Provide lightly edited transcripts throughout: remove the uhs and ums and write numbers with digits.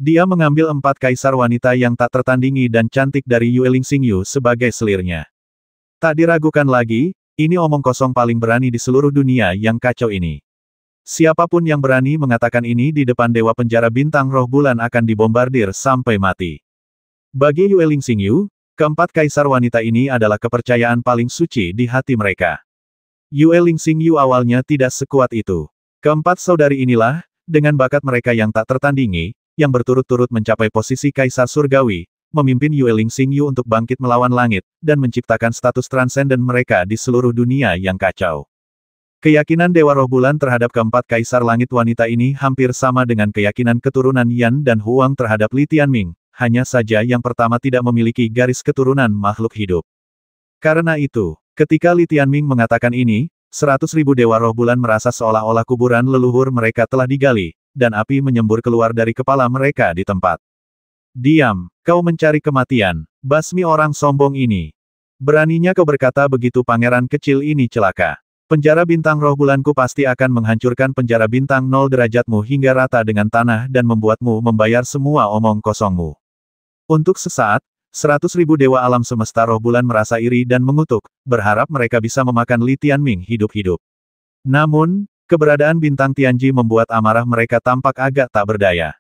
Dia mengambil 4 kaisar wanita yang tak tertandingi dan cantik dari Yue Lingxingyu sebagai selirnya. Tak diragukan lagi, ini omong kosong paling berani di seluruh dunia yang kacau ini. Siapapun yang berani mengatakan ini di depan Dewa Penjara Bintang Roh Bulan akan dibombardir sampai mati. Bagi Yue Lingxingyu, keempat kaisar wanita ini adalah kepercayaan paling suci di hati mereka. Yue Lingxingyu awalnya tidak sekuat itu. Keempat saudari inilah, dengan bakat mereka yang tak tertandingi, yang berturut-turut mencapai posisi kaisar surgawi, memimpin Yue Lingxingyu untuk bangkit melawan langit, dan menciptakan status transenden mereka di seluruh dunia yang kacau. Keyakinan Dewa Roh Bulan terhadap keempat kaisar langit wanita ini hampir sama dengan keyakinan keturunan Yan dan Huang terhadap Li Tianming, hanya saja yang pertama tidak memiliki garis keturunan makhluk hidup. Karena itu, ketika Li Tianming mengatakan ini, 100.000 Dewa Roh Bulan merasa seolah-olah kuburan leluhur mereka telah digali, dan api menyembur keluar dari kepala mereka di tempat. Diam, kau mencari kematian, basmi orang sombong ini. Beraninya kau berkata begitu pangeran kecil ini celaka. Penjara bintang roh bulanku pasti akan menghancurkan penjara bintang 0 derajatmu hingga rata dengan tanah dan membuatmu membayar semua omong kosongmu. Untuk sesaat, 100.000 dewa alam semesta roh bulan merasa iri dan mengutuk, berharap mereka bisa memakan Li Tianming hidup-hidup. Namun, keberadaan bintang Tianji membuat amarah mereka tampak agak tak berdaya.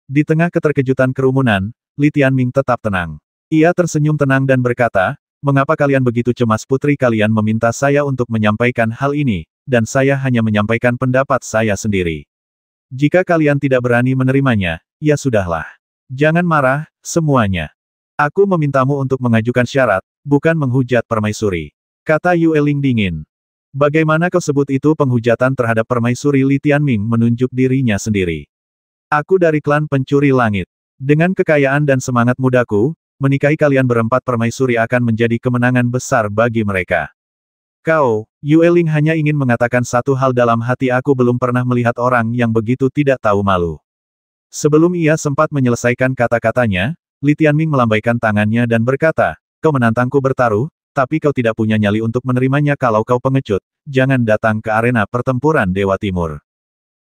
Di tengah keterkejutan kerumunan, Li Tianming tetap tenang. Ia tersenyum tenang dan berkata, "Mengapa kalian begitu cemas? Putri kalian meminta saya untuk menyampaikan hal ini, dan saya hanya menyampaikan pendapat saya sendiri. Jika kalian tidak berani menerimanya, ya sudahlah. Jangan marah, semuanya. Aku memintamu untuk mengajukan syarat, bukan menghujat permaisuri," kata Yue Ling dingin. "Bagaimana kau sebut itu penghujatan terhadap permaisuri?" Li Tianming menunjuk dirinya sendiri. "Aku dari klan pencuri langit. Dengan kekayaan dan semangat mudaku, menikahi kalian berempat permaisuri akan menjadi kemenangan besar bagi mereka. Kau, Yue Ling hanya ingin mengatakan satu hal dalam hati, aku belum pernah melihat orang yang begitu tidak tahu malu." Sebelum ia sempat menyelesaikan kata-katanya, Li Tianming melambaikan tangannya dan berkata, "Kau menantangku bertaruh, tapi kau tidak punya nyali untuk menerimanya. Kalau kau pengecut, jangan datang ke arena pertempuran Dewa Timur.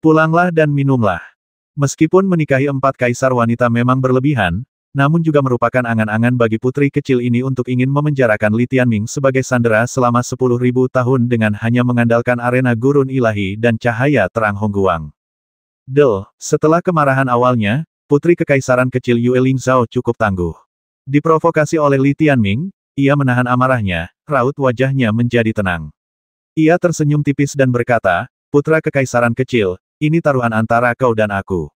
Pulanglah dan minumlah." Meskipun menikahi 4 kaisar wanita memang berlebihan, namun juga merupakan angan-angan bagi putri kecil ini untuk ingin memenjarakan Li Tianming sebagai sandera selama 10.000 tahun dengan hanya mengandalkan arena gurun ilahi dan cahaya terang Hongguang. Setelah kemarahan awalnya, putri kekaisaran kecil Yue Lingzhao cukup tangguh. Diprovokasi oleh Li Tianming, ia menahan amarahnya, raut wajahnya menjadi tenang. Ia tersenyum tipis dan berkata, "Putra kekaisaran kecil, ini taruhan antara kau dan aku.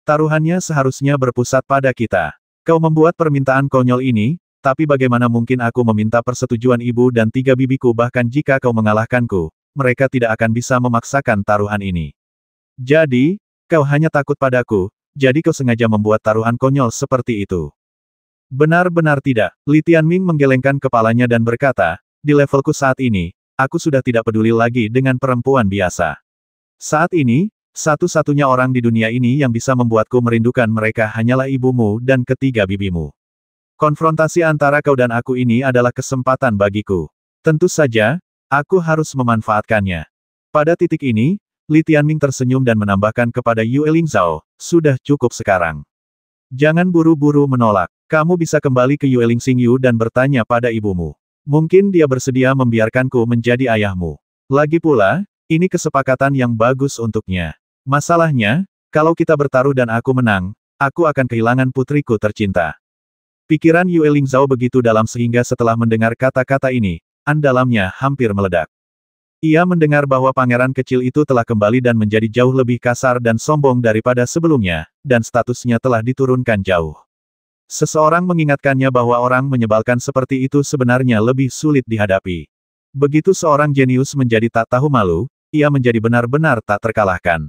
Taruhannya seharusnya berpusat pada kita. Kau membuat permintaan konyol ini, tapi bagaimana mungkin aku meminta persetujuan ibu dan 3 bibiku? Bahkan jika kau mengalahkanku, mereka tidak akan bisa memaksakan taruhan ini. Jadi, kau hanya takut padaku, jadi kau sengaja membuat taruhan konyol seperti itu." "Benar-benar tidak." Li Tianming menggelengkan kepalanya dan berkata, "Di levelku saat ini, aku sudah tidak peduli lagi dengan perempuan biasa. Saat ini, satu-satunya orang di dunia ini yang bisa membuatku merindukan mereka hanyalah ibumu dan ketiga bibimu. Konfrontasi antara kau dan aku ini adalah kesempatan bagiku. Tentu saja, aku harus memanfaatkannya." Pada titik ini, Li Tianming tersenyum dan menambahkan kepada Yue Lingzhao, "Sudah cukup sekarang. Jangan buru-buru menolak. Kamu bisa kembali ke Yue Lingxingyu dan bertanya pada ibumu. Mungkin dia bersedia membiarkanku menjadi ayahmu. Lagi pula, ini kesepakatan yang bagus untuknya. Masalahnya, kalau kita bertaruh dan aku menang, aku akan kehilangan putriku tercinta." Pikiran Yue Lingzhao begitu dalam sehingga setelah mendengar kata-kata ini, dalamnya hampir meledak. Ia mendengar bahwa pangeran kecil itu telah kembali dan menjadi jauh lebih kasar dan sombong daripada sebelumnya, dan statusnya telah diturunkan jauh. Seseorang mengingatkannya bahwa orang menyebalkan seperti itu sebenarnya lebih sulit dihadapi. Begitu seorang jenius menjadi tak tahu malu, ia menjadi benar-benar tak terkalahkan.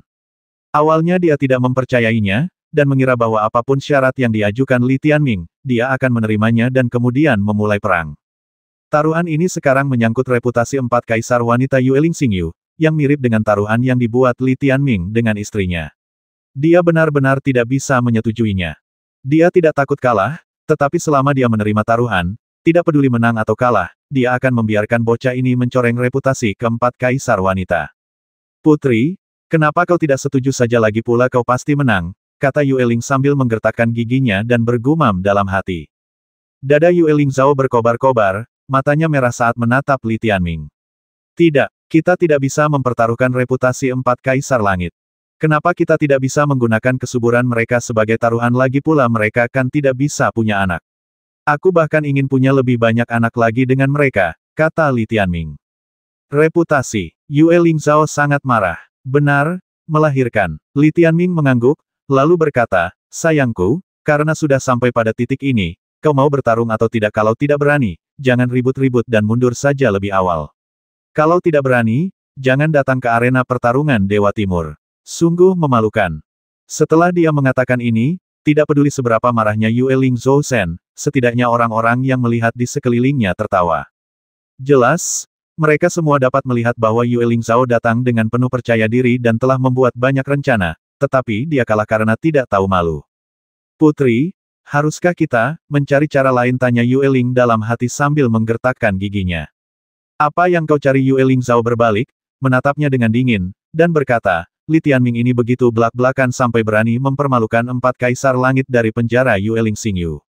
Awalnya dia tidak mempercayainya, dan mengira bahwa apapun syarat yang diajukan Li Tianming, dia akan menerimanya dan kemudian memulai perang. Taruhan ini sekarang menyangkut reputasi 4 kaisar wanita Yue Lingxingyu, yang mirip dengan taruhan yang dibuat Li Tianming dengan istrinya. Dia benar-benar tidak bisa menyetujuinya. Dia tidak takut kalah, tetapi selama dia menerima taruhan, tidak peduli menang atau kalah, dia akan membiarkan bocah ini mencoreng reputasi ke-4 kaisar wanita. "Putri, kenapa kau tidak setuju saja? Lagi pula kau pasti menang, kata Yue Ling sambil menggertakkan giginya dan bergumam dalam hati. Dada Yue Ling Zhao berkobar-kobar, matanya merah saat menatap Li Tianming. Tidak, kita tidak bisa mempertaruhkan reputasi 4 Kaisar Langit. Kenapa kita tidak bisa menggunakan kesuburan mereka sebagai taruhan, lagi pula mereka kan tidak bisa punya anak. Aku bahkan ingin punya lebih banyak anak lagi dengan mereka, kata Li Tianming. Reputasi. Yue Ling Zhao sangat marah. Benar, melahirkan. Li Tianming mengangguk, lalu berkata, sayangku, karena sudah sampai pada titik ini, kau mau bertarung atau tidak? Kalau tidak berani, jangan ribut-ribut dan mundur saja lebih awal. Kalau tidak berani, jangan datang ke arena pertarungan Dewa Timur. Sungguh memalukan. Setelah dia mengatakan ini, tidak peduli seberapa marahnya Yue Ling Zhou-sen, setidaknya orang-orang yang melihat di sekelilingnya tertawa. Jelas, mereka semua dapat melihat bahwa Yue Ling Zhao datang dengan penuh percaya diri dan telah membuat banyak rencana, tetapi dia kalah karena tidak tahu malu. Putri, haruskah kita mencari cara lain? Tanya Yue Ling dalam hati sambil menggertakkan giginya. Apa yang kau cari? Yue Ling Zhao berbalik, menatapnya dengan dingin, dan berkata, Li Tianming ini begitu belak-belakan sampai berani mempermalukan 4 Kaisar Langit dari penjara Yue Ling Xingyu.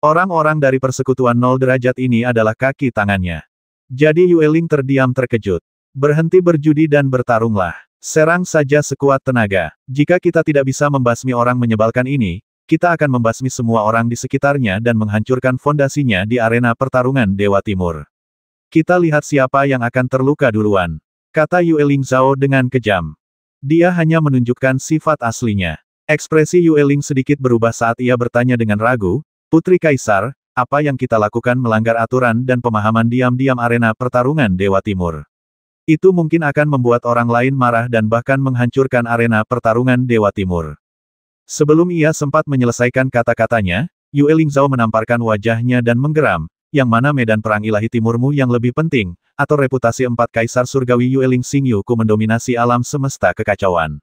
Orang-orang dari persekutuan 0 derajat ini adalah kaki tangannya. Jadi Yue Ling terdiam terkejut. Berhenti berjudi dan bertarunglah. Serang saja sekuat tenaga. Jika kita tidak bisa membasmi orang menyebalkan ini, kita akan membasmi semua orang di sekitarnya dan menghancurkan fondasinya di arena pertarungan Dewa Timur. Kita lihat siapa yang akan terluka duluan, kata Yue Ling Zhao dengan kejam. Dia hanya menunjukkan sifat aslinya. Ekspresi Yue Ling sedikit berubah saat ia bertanya dengan ragu, Putri Kaisar, apa yang kita lakukan melanggar aturan dan pemahaman diam-diam arena pertarungan Dewa Timur. Itu mungkin akan membuat orang lain marah dan bahkan menghancurkan arena pertarungan Dewa Timur. Sebelum ia sempat menyelesaikan kata-katanya, Yue Ling Zhao menamparkan wajahnya dan menggeram, yang mana medan perang ilahi timurmu yang lebih penting, atau reputasi 4 Kaisar Surgawi Yue Ling Xingyu ku mendominasi alam semesta kekacauan.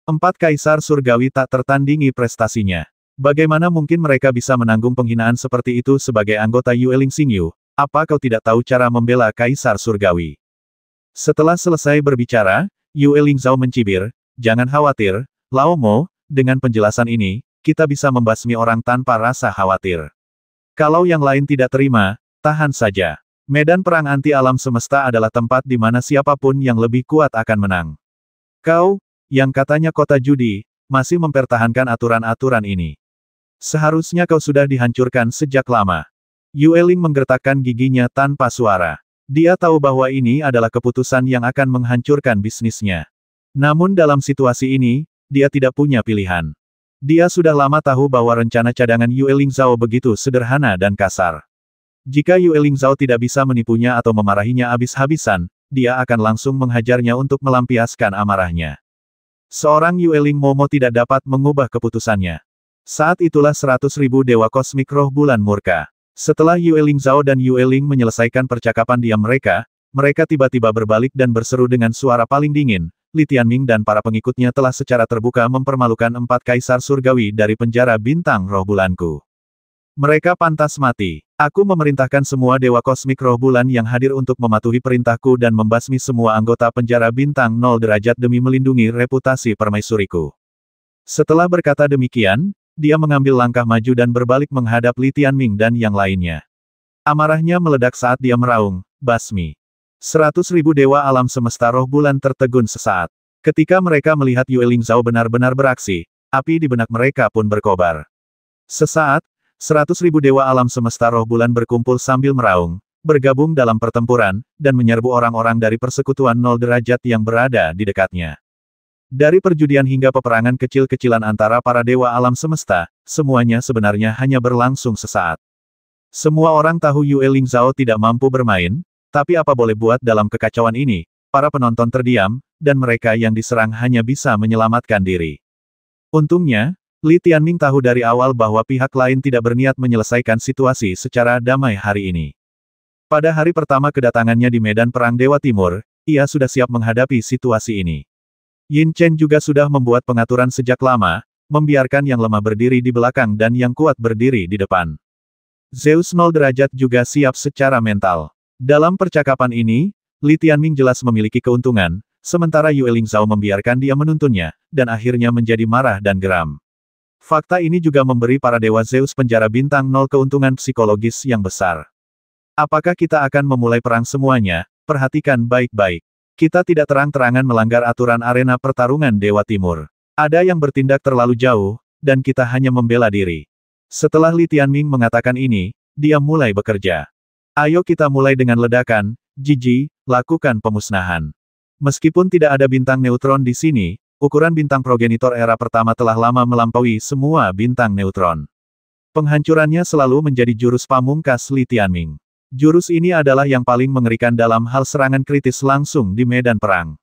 4 Kaisar Surgawi tak tertandingi prestasinya. Bagaimana mungkin mereka bisa menanggung penghinaan seperti itu sebagai anggota Yue Ling Xingyu? Apa kau tidak tahu cara membela Kaisar Surgawi? Setelah selesai berbicara, Yue Ling Zhao mencibir, jangan khawatir, Lao Mo, dengan penjelasan ini, kita bisa membasmi orang tanpa rasa khawatir. Kalau yang lain tidak terima, tahan saja. Medan perang anti alam semesta adalah tempat di mana siapapun yang lebih kuat akan menang. Kau, yang katanya kota judi, masih mempertahankan aturan-aturan ini. Seharusnya kau sudah dihancurkan sejak lama. Yue Ling menggertakkan giginya tanpa suara. Dia tahu bahwa ini adalah keputusan yang akan menghancurkan bisnisnya. Namun dalam situasi ini, dia tidak punya pilihan. Dia sudah lama tahu bahwa rencana cadangan Yue Ling Zhao begitu sederhana dan kasar. Jika Yue Ling Zhao tidak bisa menipunya atau memarahinya habis-habisan, dia akan langsung menghajarnya untuk melampiaskan amarahnya. Seorang Yue Ling Momo tidak dapat mengubah keputusannya. Saat itulah 100.000 dewa kosmik roh bulan murka. Setelah Yue Ling Zhao dan Yue Ling menyelesaikan percakapan diam mereka tiba-tiba berbalik dan berseru dengan suara paling dingin, Li Tianming dan para pengikutnya telah secara terbuka mempermalukan 4 Kaisar Surgawi dari penjara bintang roh bulanku. Mereka pantas mati. Aku memerintahkan semua dewa kosmik roh bulan yang hadir untuk mematuhi perintahku dan membasmi semua anggota penjara bintang 0 derajat demi melindungi reputasi permaisuriku. Setelah berkata demikian, dia mengambil langkah maju dan berbalik menghadap Li Tianming dan yang lainnya. Amarahnya meledak saat dia meraung, basmi. 100.000 dewa alam semesta roh bulan tertegun sesaat. Ketika mereka melihat Yue Ling Zhao benar-benar beraksi, api di benak mereka pun berkobar. Sesaat, 100.000 dewa alam semesta roh bulan berkumpul sambil meraung, bergabung dalam pertempuran, dan menyerbu orang-orang dari persekutuan 0 derajat yang berada di dekatnya. Dari perjudian hingga peperangan kecil-kecilan antara para dewa alam semesta, semuanya sebenarnya hanya berlangsung sesaat. Semua orang tahu Yue Ling Zhao tidak mampu bermain, tapi apa boleh buat dalam kekacauan ini, para penonton terdiam, dan mereka yang diserang hanya bisa menyelamatkan diri. Untungnya, Li Tianming tahu dari awal bahwa pihak lain tidak berniat menyelesaikan situasi secara damai hari ini. Pada hari pertama kedatangannya di medan perang Dewa Timur, ia sudah siap menghadapi situasi ini. Yin Chen juga sudah membuat pengaturan sejak lama, membiarkan yang lemah berdiri di belakang dan yang kuat berdiri di depan. Zeus 0 derajat juga siap secara mental. Dalam percakapan ini, Li Tianming jelas memiliki keuntungan, sementara Yue Ling Zhao membiarkan dia menuntunnya, dan akhirnya menjadi marah dan geram. Fakta ini juga memberi para Dewa Zeus penjara bintang 0 keuntungan psikologis yang besar. Apakah kita akan memulai perang semuanya? Perhatikan baik-baik. Kita tidak terang-terangan melanggar aturan arena pertarungan Dewa Timur. Ada yang bertindak terlalu jauh, dan kita hanya membela diri. Setelah Li Tianming mengatakan ini, dia mulai bekerja. Ayo kita mulai dengan ledakan, Jiji, lakukan pemusnahan. Meskipun tidak ada bintang neutron di sini, ukuran bintang progenitor era pertama telah lama melampaui semua bintang neutron. Penghancurannya selalu menjadi jurus pamungkas Li Tianming. Jurus ini adalah yang paling mengerikan dalam hal serangan kritis langsung di medan perang.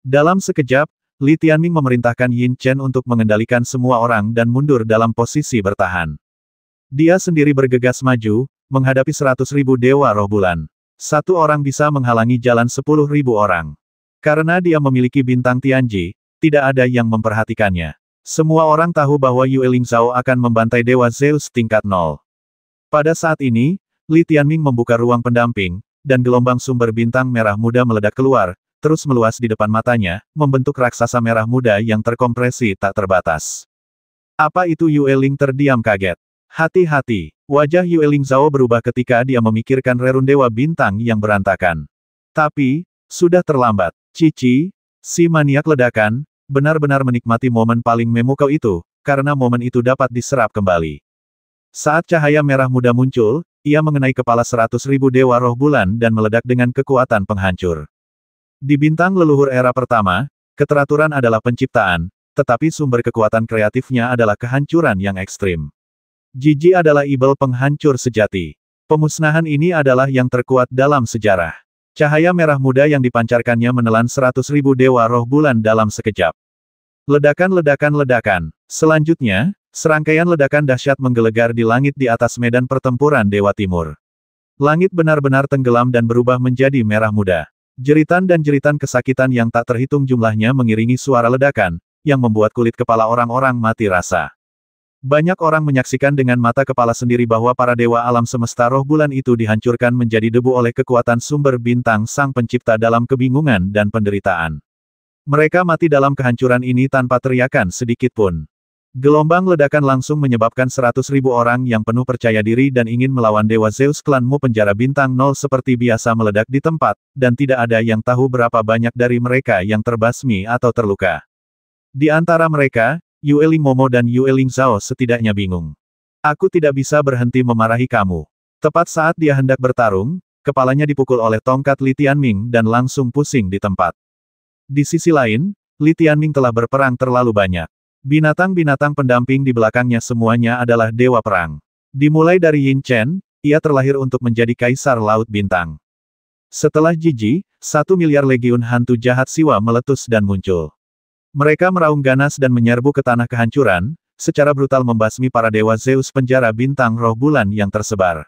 Dalam sekejap, Li Tianming memerintahkan Yin Chen untuk mengendalikan semua orang dan mundur dalam posisi bertahan. Dia sendiri bergegas maju, menghadapi 100.000 Dewa Roh Bulan. Satu orang bisa menghalangi jalan 10.000 orang. Karena dia memiliki bintang Tianji, tidak ada yang memperhatikannya. Semua orang tahu bahwa Yue Lingzhao akan membantai Dewa Zeus tingkat 0. Pada saat ini, Li Tianming membuka ruang pendamping, dan gelombang sumber bintang merah muda meledak keluar, terus meluas di depan matanya, membentuk raksasa merah muda yang terkompresi tak terbatas. Apa itu? Yue Ling terdiam kaget. Hati-hati, wajah Yue Lingzhao berubah ketika dia memikirkan rerun Dewa Bintang yang berantakan. Tapi, sudah terlambat. Cici, si maniak ledakan, benar-benar menikmati momen paling memukau itu, karena momen itu dapat diserap kembali. Saat cahaya merah muda muncul, ia mengenai kepala 100.000 Dewa Roh Bulan dan meledak dengan kekuatan penghancur. Di bintang leluhur era pertama, keteraturan adalah penciptaan, tetapi sumber kekuatan kreatifnya adalah kehancuran yang ekstrim. Jiji adalah ibel penghancur sejati. Pemusnahan ini adalah yang terkuat dalam sejarah. Cahaya merah muda yang dipancarkannya menelan 100.000 Dewa Roh Bulan dalam sekejap. Ledakan-ledakan-ledakan. Selanjutnya, serangkaian ledakan dahsyat menggelegar di langit di atas medan pertempuran Dewa Timur. Langit benar-benar tenggelam dan berubah menjadi merah muda. Jeritan dan jeritan kesakitan yang tak terhitung jumlahnya mengiringi suara ledakan, yang membuat kulit kepala orang-orang mati rasa. Banyak orang menyaksikan dengan mata kepala sendiri bahwa para dewa alam semesta roh bulan itu dihancurkan menjadi debu oleh kekuatan sumber bintang Sang Pencipta dalam kebingungan dan penderitaan. Mereka mati dalam kehancuran ini tanpa teriakan sedikit pun. Gelombang ledakan langsung menyebabkan 100.000 orang yang penuh percaya diri dan ingin melawan Dewa Zeus klanmu penjara bintang 0 seperti biasa meledak di tempat, dan tidak ada yang tahu berapa banyak dari mereka yang terbasmi atau terluka. Di antara mereka, Yue Ling Momo dan Yue Lingzhao setidaknya bingung. Aku tidak bisa berhenti memarahi kamu. Tepat saat dia hendak bertarung, kepalanya dipukul oleh tongkat Li Tianming dan langsung pusing di tempat. Di sisi lain, Li Tianming telah berperang terlalu banyak. Binatang-binatang pendamping di belakangnya semuanya adalah dewa perang. Dimulai dari Yin Chen, ia terlahir untuk menjadi Kaisar Laut Bintang. Setelah Jiji, 1 miliar legiun hantu jahat siwa meletus dan muncul. Mereka meraung ganas dan menyerbu ke tanah kehancuran, secara brutal membasmi para Dewa Zeus penjara bintang roh bulan yang tersebar.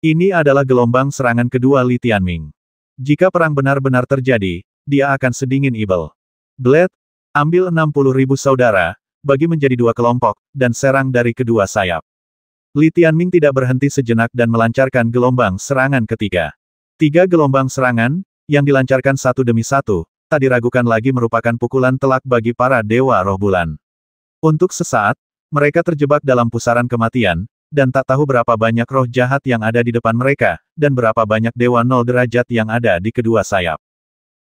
Ini adalah gelombang serangan kedua Li Tianming. Jika perang benar-benar terjadi, dia akan sedingin ibel. Blade, ambil 60.000 saudara, bagi menjadi 2 kelompok, dan serang dari kedua sayap. Li Tianming tidak berhenti sejenak dan melancarkan gelombang serangan ketiga. 3 gelombang serangan, yang dilancarkan satu demi satu, tak diragukan lagi merupakan pukulan telak bagi para Dewa Roh Bulan. Untuk sesaat, mereka terjebak dalam pusaran kematian, dan tak tahu berapa banyak roh jahat yang ada di depan mereka, dan berapa banyak Dewa 0 derajat yang ada di kedua sayap.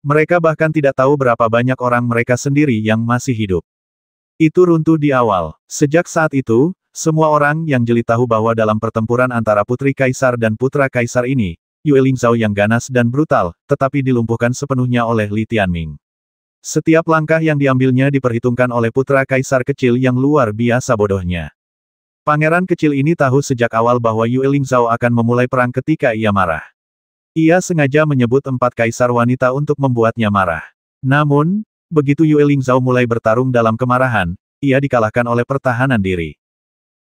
Mereka bahkan tidak tahu berapa banyak orang mereka sendiri yang masih hidup. Itu runtuh di awal. Sejak saat itu, semua orang yang jeli tahu bahwa dalam pertempuran antara Putri Kaisar dan Putra Kaisar ini, Yue Lingzhao yang ganas dan brutal, tetapi dilumpuhkan sepenuhnya oleh Li Tianming. Setiap langkah yang diambilnya diperhitungkan oleh Putra Kaisar kecil yang luar biasa bodohnya. Pangeran kecil ini tahu sejak awal bahwa Yue Lingzhao akan memulai perang ketika ia marah. Ia sengaja menyebut 4 kaisar wanita untuk membuatnya marah. Namun, begitu Yue Lingzhao mulai bertarung dalam kemarahan, ia dikalahkan oleh pertahanan diri.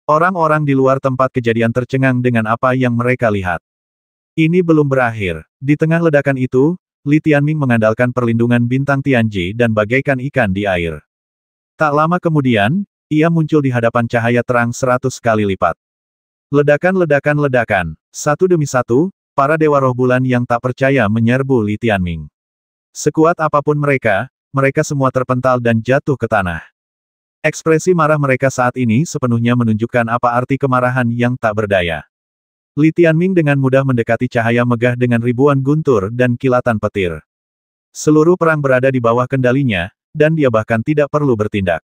Orang-orang di luar tempat kejadian tercengang dengan apa yang mereka lihat. Ini belum berakhir. Di tengah ledakan itu, Li Tianming mengandalkan perlindungan bintang Tianji dan bagaikan ikan di air. Tak lama kemudian, ia muncul di hadapan cahaya terang 100 kali lipat. Ledakan-ledakan-ledakan, satu demi satu, para Dewa Roh Bulan yang tak percaya menyerbu Li Tianming. Sekuat apapun mereka, mereka semua terpental dan jatuh ke tanah. Ekspresi marah mereka saat ini sepenuhnya menunjukkan apa arti kemarahan yang tak berdaya. Li Tianming dengan mudah mendekati cahaya megah dengan ribuan guntur dan kilatan petir. Seluruh perang berada di bawah kendalinya, dan dia bahkan tidak perlu bertindak.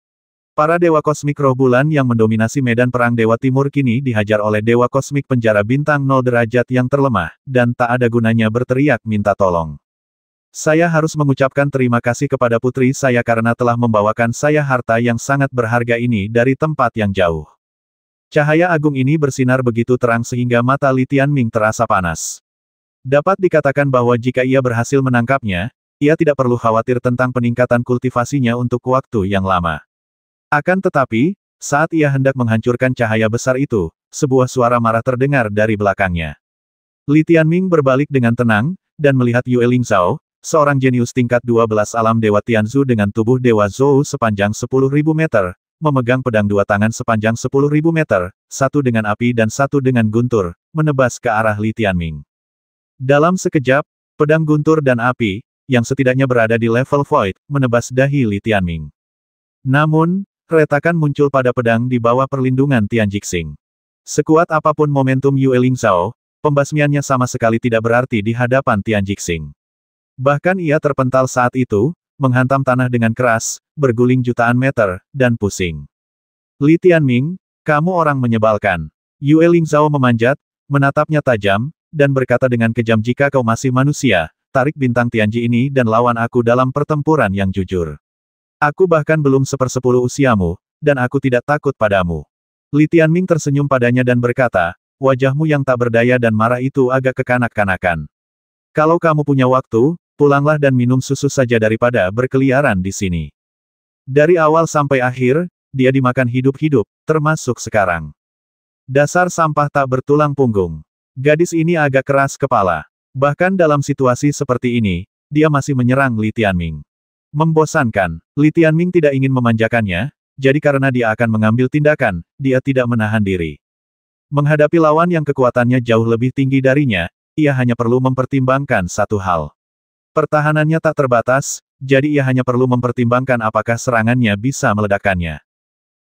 Para dewa kosmik roh bulan yang mendominasi medan perang Dewa Timur kini dihajar oleh dewa kosmik penjara bintang 0 derajat yang terlemah, dan tak ada gunanya berteriak minta tolong. Saya harus mengucapkan terima kasih kepada putri saya karena telah membawakan saya harta yang sangat berharga ini dari tempat yang jauh. Cahaya agung ini bersinar begitu terang sehingga mata Li Tianming terasa panas. Dapat dikatakan bahwa jika ia berhasil menangkapnya, ia tidak perlu khawatir tentang peningkatan kultivasinya untuk waktu yang lama. Akan tetapi, saat ia hendak menghancurkan cahaya besar itu, sebuah suara marah terdengar dari belakangnya. Li Tianming berbalik dengan tenang, dan melihat Yue Lingzhao, seorang jenius tingkat 12 alam Dewa Tianzu dengan tubuh Dewa Zhou sepanjang 10.000 meter, memegang pedang dua tangan sepanjang 10.000 meter, satu dengan api dan satu dengan guntur, menebas ke arah Li Tianming. Dalam sekejap, pedang guntur dan api, yang setidaknya berada di level void, menebas dahi Li Tianming. Namun, retakan muncul pada pedang di bawah perlindungan Tian Jixing. Sekuat apapun momentum Yue Lingzhao, pembasmiannya sama sekali tidak berarti di hadapan Tian Jixing. Bahkan ia terpental saat itu, menghantam tanah dengan keras, berguling jutaan meter, dan pusing. Li Tianming, kamu orang menyebalkan. Yue Lingzhao memanjat, menatapnya tajam, dan berkata dengan kejam jika kau masih manusia, tarik bintang Tianji ini dan lawan aku dalam pertempuran yang jujur. Aku bahkan belum 1/10 usiamu, dan aku tidak takut padamu. Li Tianming tersenyum padanya dan berkata, wajahmu yang tak berdaya dan marah itu agak kekanak-kanakan. Kalau kamu punya waktu, pulanglah dan minum susu saja daripada berkeliaran di sini. Dari awal sampai akhir, dia dimakan hidup-hidup, termasuk sekarang. Dasar sampah tak bertulang punggung. Gadis ini agak keras kepala. Bahkan dalam situasi seperti ini, dia masih menyerang Li Tianming. Membosankan, Li Tianming tidak ingin memanjakannya, jadi karena dia akan mengambil tindakan, dia tidak menahan diri. Menghadapi lawan yang kekuatannya jauh lebih tinggi darinya, ia hanya perlu mempertimbangkan satu hal. Pertahanannya tak terbatas, jadi ia hanya perlu mempertimbangkan apakah serangannya bisa meledakkannya.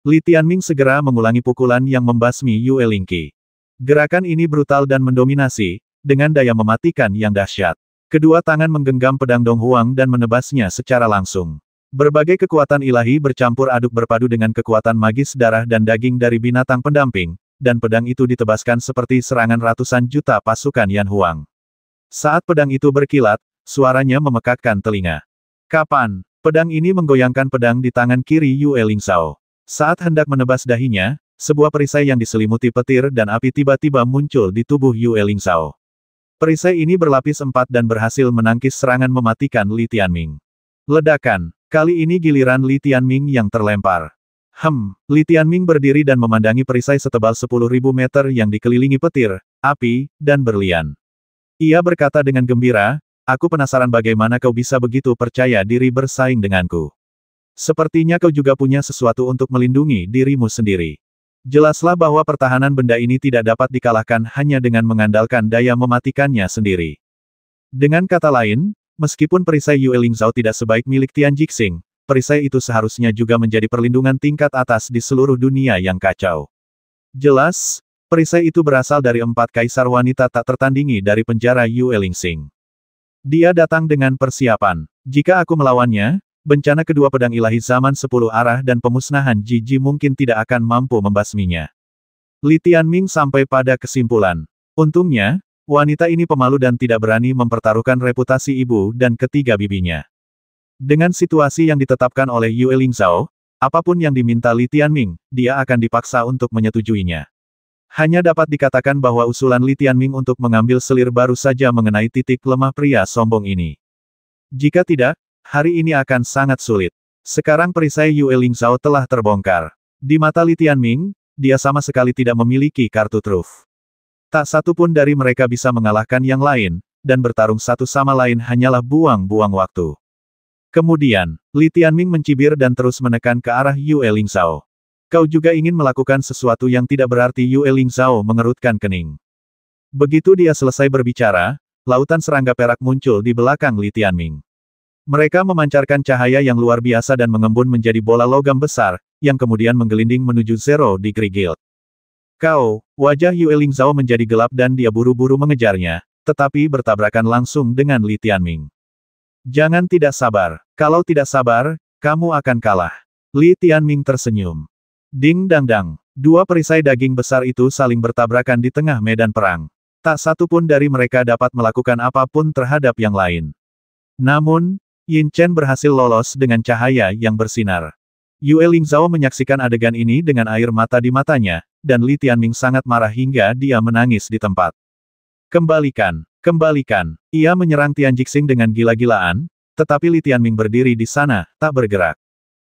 Li Tianming segera mengulangi pukulan yang membasmi Yue Lingqi. Gerakan ini brutal dan mendominasi, dengan daya mematikan yang dahsyat. Kedua tangan menggenggam pedang Dong Huang dan menebasnya secara langsung. Berbagai kekuatan ilahi bercampur aduk berpadu dengan kekuatan magis darah dan daging dari binatang pendamping, dan pedang itu ditebaskan seperti serangan ratusan juta pasukan Yan Huang. Saat pedang itu berkilat, suaranya memekakkan telinga. Kapan? Pedang ini menggoyangkan pedang di tangan kiri Yue Lingzhao. Saat hendak menebas dahinya, sebuah perisai yang diselimuti petir dan api tiba-tiba muncul di tubuh Yue Lingzhao. Perisai ini berlapis 4 dan berhasil menangkis serangan mematikan Li Tianming. Ledakan. Kali ini giliran Li Tianming yang terlempar. Li Tianming berdiri dan memandangi perisai setebal 10.000 meter yang dikelilingi petir, api, dan berlian. Ia berkata dengan gembira, aku penasaran bagaimana kau bisa begitu percaya diri bersaing denganku. Sepertinya kau juga punya sesuatu untuk melindungi dirimu sendiri. Jelaslah bahwa pertahanan benda ini tidak dapat dikalahkan hanya dengan mengandalkan daya mematikannya sendiri. Dengan kata lain, meskipun perisai Yue Lingzhao tidak sebaik milik Tian Jixing, perisai itu seharusnya juga menjadi perlindungan tingkat atas di seluruh dunia yang kacau. Jelas, perisai itu berasal dari 4 kaisar wanita tak tertandingi dari penjara Yue Lingxing. Dia datang dengan persiapan. Jika aku melawannya, bencana kedua pedang ilahi zaman 10 arah dan pemusnahan Jiji mungkin tidak akan mampu membasminya. Li Tianming sampai pada kesimpulan. Untungnya, wanita ini pemalu dan tidak berani mempertaruhkan reputasi ibu dan ketiga bibinya. Dengan situasi yang ditetapkan oleh Yue Lingzhao, apapun yang diminta Li Tianming, dia akan dipaksa untuk menyetujuinya. Hanya dapat dikatakan bahwa usulan Li Tianming untuk mengambil selir baru saja mengenai titik lemah pria sombong ini. Jika tidak, hari ini akan sangat sulit. Sekarang perisai Yue Lingzhao telah terbongkar. Di mata Li Tianming, dia sama sekali tidak memiliki kartu truf. Tak satu pun dari mereka bisa mengalahkan yang lain, dan bertarung satu sama lain hanyalah buang-buang waktu. Kemudian, Li Tianming mencibir dan terus menekan ke arah Yue Lingzhao. Kau juga ingin melakukan sesuatu yang tidak berarti. Yue Lingzhao mengerutkan kening. Begitu dia selesai berbicara, lautan serangga perak muncul di belakang Li Tianming. Mereka memancarkan cahaya yang luar biasa dan mengembun menjadi bola logam besar, yang kemudian menggelinding menuju Zero Degree Guild. Kau, wajah Yue Lingzhao menjadi gelap dan dia buru-buru mengejarnya, tetapi bertabrakan langsung dengan Li Tianming. Jangan tidak sabar. Kalau tidak sabar, kamu akan kalah. Li Tianming tersenyum. Ding dang dang. Dua perisai daging besar itu saling bertabrakan di tengah medan perang. Tak satu pun dari mereka dapat melakukan apapun terhadap yang lain. Namun, Yin Chen berhasil lolos dengan cahaya yang bersinar. Yue Lingzhao menyaksikan adegan ini dengan air mata di matanya, dan Li Tianming sangat marah hingga dia menangis di tempat. Kembalikan, kembalikan. Ia menyerang Tian Jixing dengan gila-gilaan, tetapi Li Tianming berdiri di sana, tak bergerak.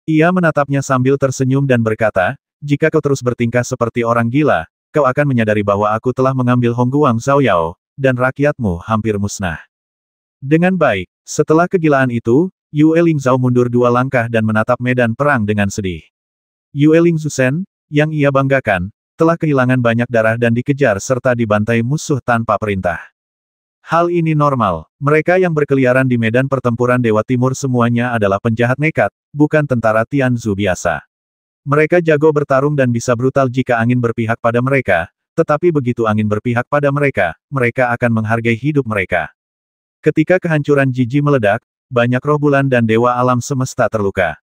Ia menatapnya sambil tersenyum dan berkata, jika kau terus bertingkah seperti orang gila, kau akan menyadari bahwa aku telah mengambil Hongguang Zhaoyao, dan rakyatmu hampir musnah. Dengan baik, setelah kegilaan itu, Yue Lingzhao mundur 2 langkah dan menatap medan perang dengan sedih. Yue Lingzusen, yang ia banggakan, telah kehilangan banyak darah dan dikejar serta dibantai musuh tanpa perintah. Hal ini normal, mereka yang berkeliaran di medan pertempuran Dewa Timur semuanya adalah penjahat nekat, bukan tentara Tianzu biasa. Mereka jago bertarung dan bisa brutal jika angin berpihak pada mereka, tetapi begitu angin berpihak pada mereka, mereka akan menghargai hidup mereka. Ketika kehancuran Jiji meledak, banyak roh bulan dan dewa alam semesta terluka.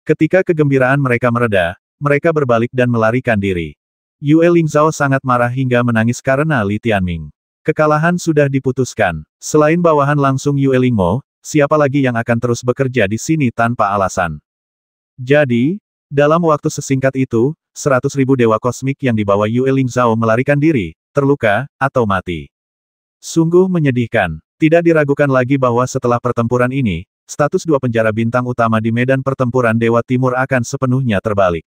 Ketika kegembiraan mereka mereda, mereka berbalik dan melarikan diri. Yue Lingzhao sangat marah hingga menangis karena Li Tianming. Kekalahan sudah diputuskan. Selain bawahan langsung Yue Lingmo, siapa lagi yang akan terus bekerja di sini tanpa alasan? Jadi, dalam waktu sesingkat itu, 100.000 dewa kosmik yang dibawa Yue Lingzhao melarikan diri, terluka, atau mati. Sungguh menyedihkan. Tidak diragukan lagi bahwa setelah pertempuran ini, status 2 penjara bintang utama di medan pertempuran Dewa Timur akan sepenuhnya terbalik.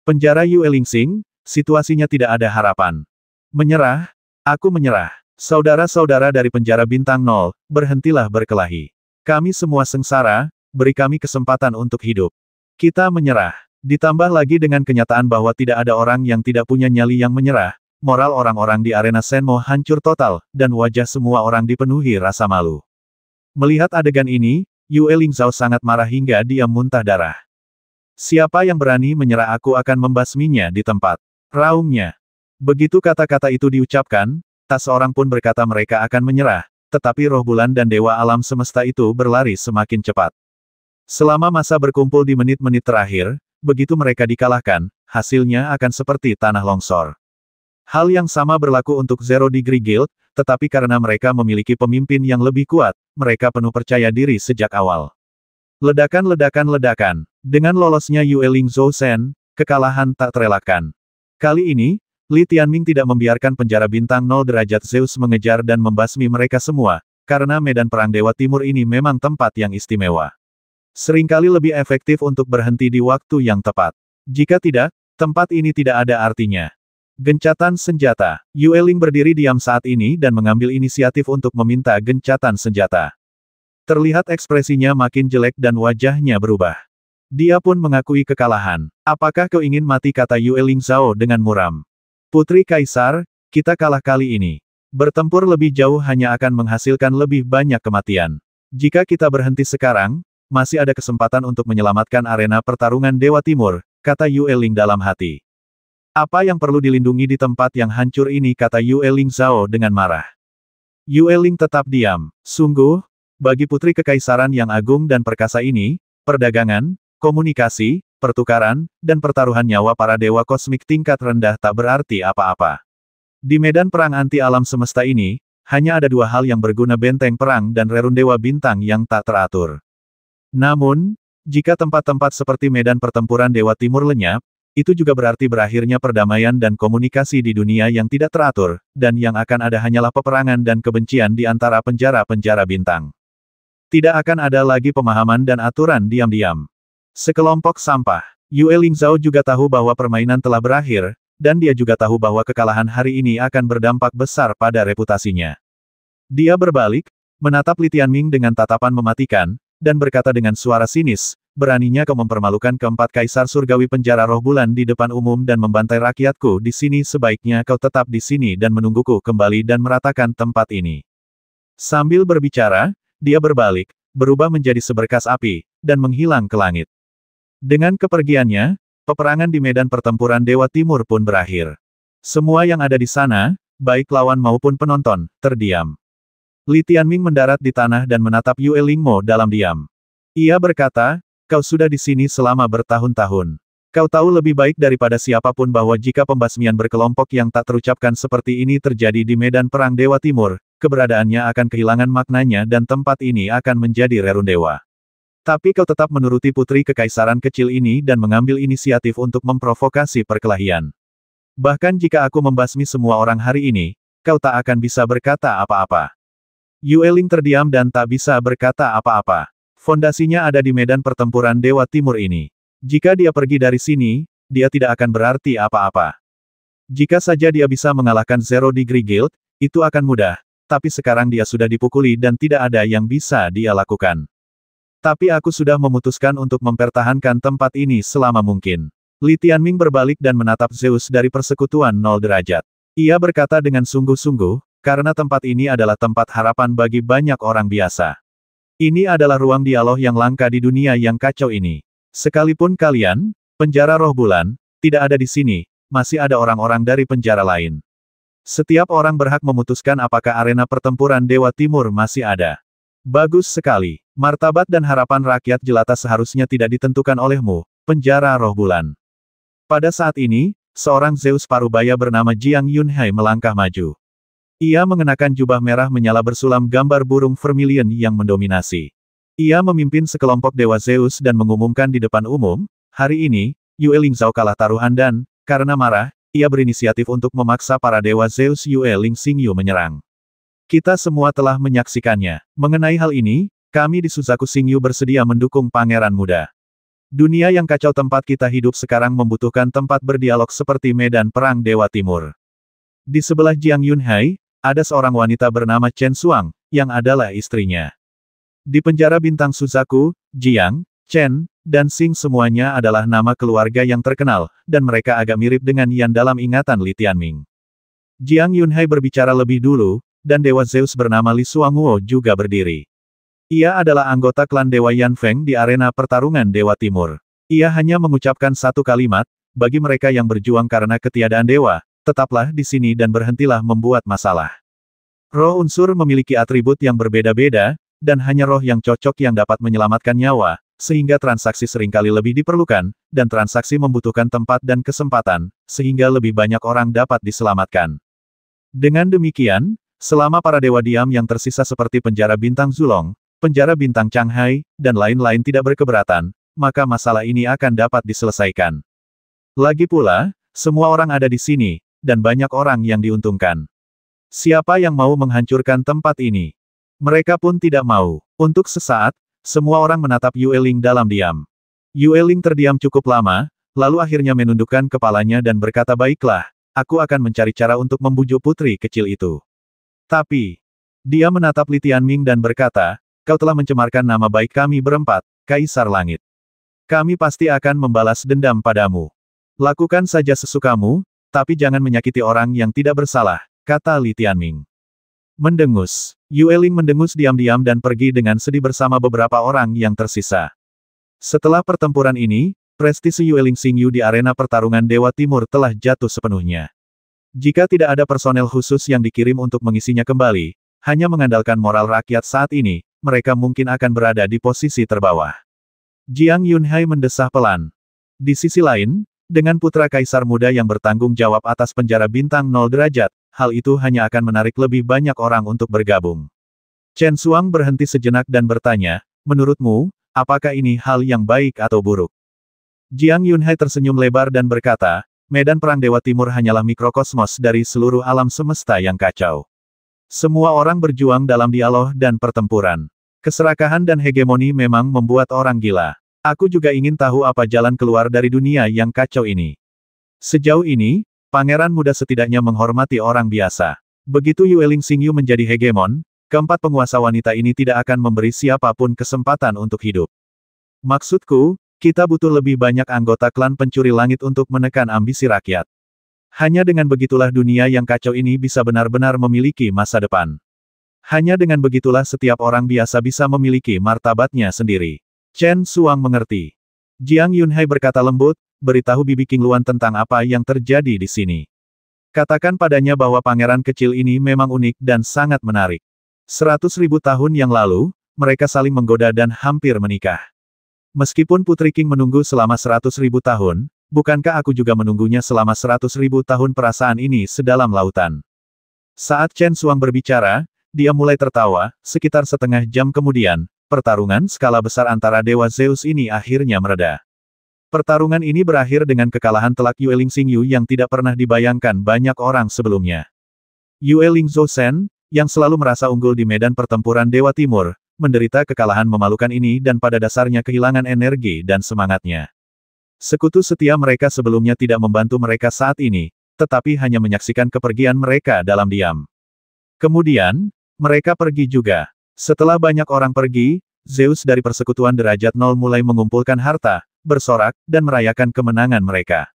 Penjara Yue Lingxing, situasinya tidak ada harapan. Menyerah? Aku menyerah. Saudara-saudara dari penjara bintang 0, berhentilah berkelahi. Kami semua sengsara, beri kami kesempatan untuk hidup. Kita menyerah. Ditambah lagi dengan kenyataan bahwa tidak ada orang yang tidak punya nyali yang menyerah. Moral orang-orang di arena Shenmue hancur total, dan wajah semua orang dipenuhi rasa malu. Melihat adegan ini, Yue Lingzhao sangat marah hingga dia muntah darah. Siapa yang berani menyerah aku akan membasminya di tempat. Raungnya. Begitu kata-kata itu diucapkan, tak seorang pun berkata mereka akan menyerah, tetapi roh bulan dan dewa alam semesta itu berlari semakin cepat. Selama masa berkumpul di menit-menit terakhir, begitu mereka dikalahkan, hasilnya akan seperti tanah longsor. Hal yang sama berlaku untuk Zero Degree Guild, tetapi karena mereka memiliki pemimpin yang lebih kuat, mereka penuh percaya diri sejak awal. Ledakan. Dengan lolosnya Yue Lingzhou Shen, kekalahan tak terelakkan. Kali ini, Li Tianming tidak membiarkan penjara bintang 0 derajat Zeus mengejar dan membasmi mereka semua, karena medan perang Dewa Timur ini memang tempat yang istimewa. Seringkali lebih efektif untuk berhenti di waktu yang tepat. Jika tidak, tempat ini tidak ada artinya. Gencatan senjata. Yue Ling berdiri diam saat ini dan mengambil inisiatif untuk meminta gencatan senjata. Terlihat ekspresinya makin jelek dan wajahnya berubah. Dia pun mengakui kekalahan. Apakah kau ingin mati, kata Yue Lingzhao dengan muram. Putri Kaisar, kita kalah kali ini. Bertempur lebih jauh hanya akan menghasilkan lebih banyak kematian. Jika kita berhenti sekarang, masih ada kesempatan untuk menyelamatkan arena pertarungan Dewa Timur, kata Yue Ling dalam hati. Apa yang perlu dilindungi di tempat yang hancur ini, kata Yue Lingzhao dengan marah. Yue Ling tetap diam. Sungguh, bagi putri kekaisaran yang agung dan perkasa ini, perdagangan, komunikasi, pertukaran, dan pertaruhan nyawa para dewa kosmik tingkat rendah tak berarti apa-apa. Di medan perang anti alam semesta ini, hanya ada 2 hal yang berguna: benteng perang dan rerun dewa bintang yang tak teratur. Namun, jika tempat-tempat seperti medan pertempuran Dewa Timur lenyap, itu juga berarti berakhirnya perdamaian dan komunikasi di dunia yang tidak teratur, dan yang akan ada hanyalah peperangan dan kebencian di antara penjara-penjara bintang. Tidak akan ada lagi pemahaman dan aturan diam-diam. Sekelompok sampah. Yue Lingzhao juga tahu bahwa permainan telah berakhir, dan dia juga tahu bahwa kekalahan hari ini akan berdampak besar pada reputasinya. Dia berbalik, menatap Li Tianming dengan tatapan mematikan, dan berkata dengan suara sinis, beraninya kau mempermalukan keempat kaisar surgawi penjara roh bulan di depan umum dan membantai rakyatku di sini. Sebaiknya kau tetap di sini dan menungguku kembali dan meratakan tempat ini. Sambil berbicara, dia berbalik, berubah menjadi seberkas api, dan menghilang ke langit. Dengan kepergiannya, peperangan di medan pertempuran Dewa Timur pun berakhir. Semua yang ada di sana, baik lawan maupun penonton, terdiam. Li Tianming mendarat di tanah dan menatap Yue Lingmo dalam diam. Ia berkata, "Kau sudah di sini selama bertahun-tahun. Kau tahu lebih baik daripada siapapun bahwa jika pembasmian berkelompok yang tak terucapkan seperti ini terjadi di medan perang Dewa Timur, keberadaannya akan kehilangan maknanya dan tempat ini akan menjadi rerundewa. Tapi kau tetap menuruti putri kekaisaran kecil ini dan mengambil inisiatif untuk memprovokasi perkelahian. Bahkan jika aku membasmi semua orang hari ini, kau tak akan bisa berkata apa-apa." Yue Ling terdiam dan tak bisa berkata apa-apa. Fondasinya ada di medan pertempuran Dewa Timur ini. Jika dia pergi dari sini, dia tidak akan berarti apa-apa. Jika saja dia bisa mengalahkan Zero Degree Guild, itu akan mudah, tapi sekarang dia sudah dipukuli dan tidak ada yang bisa dia lakukan. Tapi aku sudah memutuskan untuk mempertahankan tempat ini selama mungkin. Li Tianming berbalik dan menatap Zeus dari persekutuan 0 derajat. Ia berkata dengan sungguh-sungguh, karena tempat ini adalah tempat harapan bagi banyak orang biasa. Ini adalah ruang dialog yang langka di dunia yang kacau ini. Sekalipun kalian, penjara roh bulan, tidak ada di sini, masih ada orang-orang dari penjara lain. Setiap orang berhak memutuskan apakah arena pertempuran Dewa Timur masih ada. Bagus sekali. Martabat dan harapan rakyat jelata seharusnya tidak ditentukan olehmu, penjara roh bulan. Pada saat ini, seorang Zeus parubaya bernama Jiang Yunhai melangkah maju. Ia mengenakan jubah merah menyala bersulam gambar burung vermilion yang mendominasi. Ia memimpin sekelompok Dewa Zeus dan mengumumkan di depan umum, hari ini, Yue Lingzhao kalah taruhan dan, karena marah, ia berinisiatif untuk memaksa para Dewa Zeus Yue Ling Xingyu menyerang. Kita semua telah menyaksikannya. Mengenai hal ini, kami di Suzaku Xingyu bersedia mendukung Pangeran Muda. Dunia yang kacau tempat kita hidup sekarang membutuhkan tempat berdialog seperti medan perang Dewa Timur. Di sebelah Jiang Yunhai, ada seorang wanita bernama Chen Xuang, yang adalah istrinya. Di penjara bintang Suzaku, Jiang, Chen, dan Xing semuanya adalah nama keluarga yang terkenal, dan mereka agak mirip dengan Yan dalam ingatan Li Tianming. Jiang Yunhai berbicara lebih dulu, dan Dewa Zeus bernama Li Xuanguo juga berdiri. Ia adalah anggota klan Dewa Yan Feng di arena pertarungan Dewa Timur. Ia hanya mengucapkan satu kalimat, bagi mereka yang berjuang karena ketiadaan dewa, tetaplah di sini dan berhentilah membuat masalah. Roh unsur memiliki atribut yang berbeda-beda, dan hanya roh yang cocok yang dapat menyelamatkan nyawa, sehingga transaksi seringkali lebih diperlukan, dan transaksi membutuhkan tempat dan kesempatan, sehingga lebih banyak orang dapat diselamatkan. Dengan demikian, selama para dewa diam yang tersisa seperti penjara bintang Zulong, penjara bintang Changhai, dan lain-lain tidak berkeberatan, maka masalah ini akan dapat diselesaikan. Lagi pula, semua orang ada di sini, dan banyak orang yang diuntungkan. Siapa yang mau menghancurkan tempat ini? Mereka pun tidak mau. Untuk sesaat, semua orang menatap Yue Ling dalam diam. Yue Ling terdiam cukup lama, lalu akhirnya menundukkan kepalanya dan berkata, "Baiklah, aku akan mencari cara untuk membujuk putri kecil itu." Tapi, dia menatap Li Tianming dan berkata, "Kau telah mencemarkan nama baik kami berempat, Kaisar Langit. Kami pasti akan membalas dendam padamu. Lakukan saja sesukamu, tapi jangan menyakiti orang yang tidak bersalah," kata Li Tianming. Mendengus. Yue Ling mendengus diam-diam dan pergi dengan sedih bersama beberapa orang yang tersisa. Setelah pertempuran ini, prestise Yue Ling Xingyu di arena pertarungan Dewa Timur telah jatuh sepenuhnya. Jika tidak ada personel khusus yang dikirim untuk mengisinya kembali, hanya mengandalkan moral rakyat saat ini, mereka mungkin akan berada di posisi terbawah. Jiang Yunhai mendesah pelan. Di sisi lain, dengan putra kaisar muda yang bertanggung jawab atas penjara bintang 0 derajat, hal itu hanya akan menarik lebih banyak orang untuk bergabung. Chen Xuang berhenti sejenak dan bertanya, "Menurutmu, apakah ini hal yang baik atau buruk?" Jiang Yunhai tersenyum lebar dan berkata, "Medan perang Dewa Timur hanyalah mikrokosmos dari seluruh alam semesta yang kacau. Semua orang berjuang dalam dialog dan pertempuran. Keserakahan dan hegemoni memang membuat orang gila. Aku juga ingin tahu apa jalan keluar dari dunia yang kacau ini. Sejauh ini, Pangeran Muda setidaknya menghormati orang biasa. Begitu Yue Ling Xingyu menjadi hegemon, keempat penguasa wanita ini tidak akan memberi siapapun kesempatan untuk hidup. Maksudku, kita butuh lebih banyak anggota klan pencuri langit untuk menekan ambisi rakyat. Hanya dengan begitulah dunia yang kacau ini bisa benar-benar memiliki masa depan." Hanya dengan begitulah setiap orang biasa bisa memiliki martabatnya sendiri. Chen Xuang mengerti. Jiang Yunhai berkata lembut, beritahu Bibi King Luan tentang apa yang terjadi di sini. Katakan padanya bahwa pangeran kecil ini memang unik dan sangat menarik. 100.000 tahun yang lalu, mereka saling menggoda dan hampir menikah. Meskipun Putri King menunggu selama 100.000 tahun, bukankah aku juga menunggunya selama 100.000 tahun? Perasaan ini sedalam lautan. Saat Chen Xuang berbicara, dia mulai tertawa. Sekitar setengah jam kemudian, pertarungan skala besar antara Dewa Zeus ini akhirnya mereda. Pertarungan ini berakhir dengan kekalahan telak Yue Lingxingyu yang tidak pernah dibayangkan banyak orang sebelumnya. Yue Lingzhousen, yang selalu merasa unggul di medan pertempuran Dewa Timur, menderita kekalahan memalukan ini dan pada dasarnya kehilangan energi dan semangatnya. Sekutu setia mereka sebelumnya tidak membantu mereka saat ini, tetapi hanya menyaksikan kepergian mereka dalam diam. Kemudian, mereka pergi juga. Setelah banyak orang pergi, Zeus dari persekutuan derajat 0 mulai mengumpulkan harta, bersorak, dan merayakan kemenangan mereka.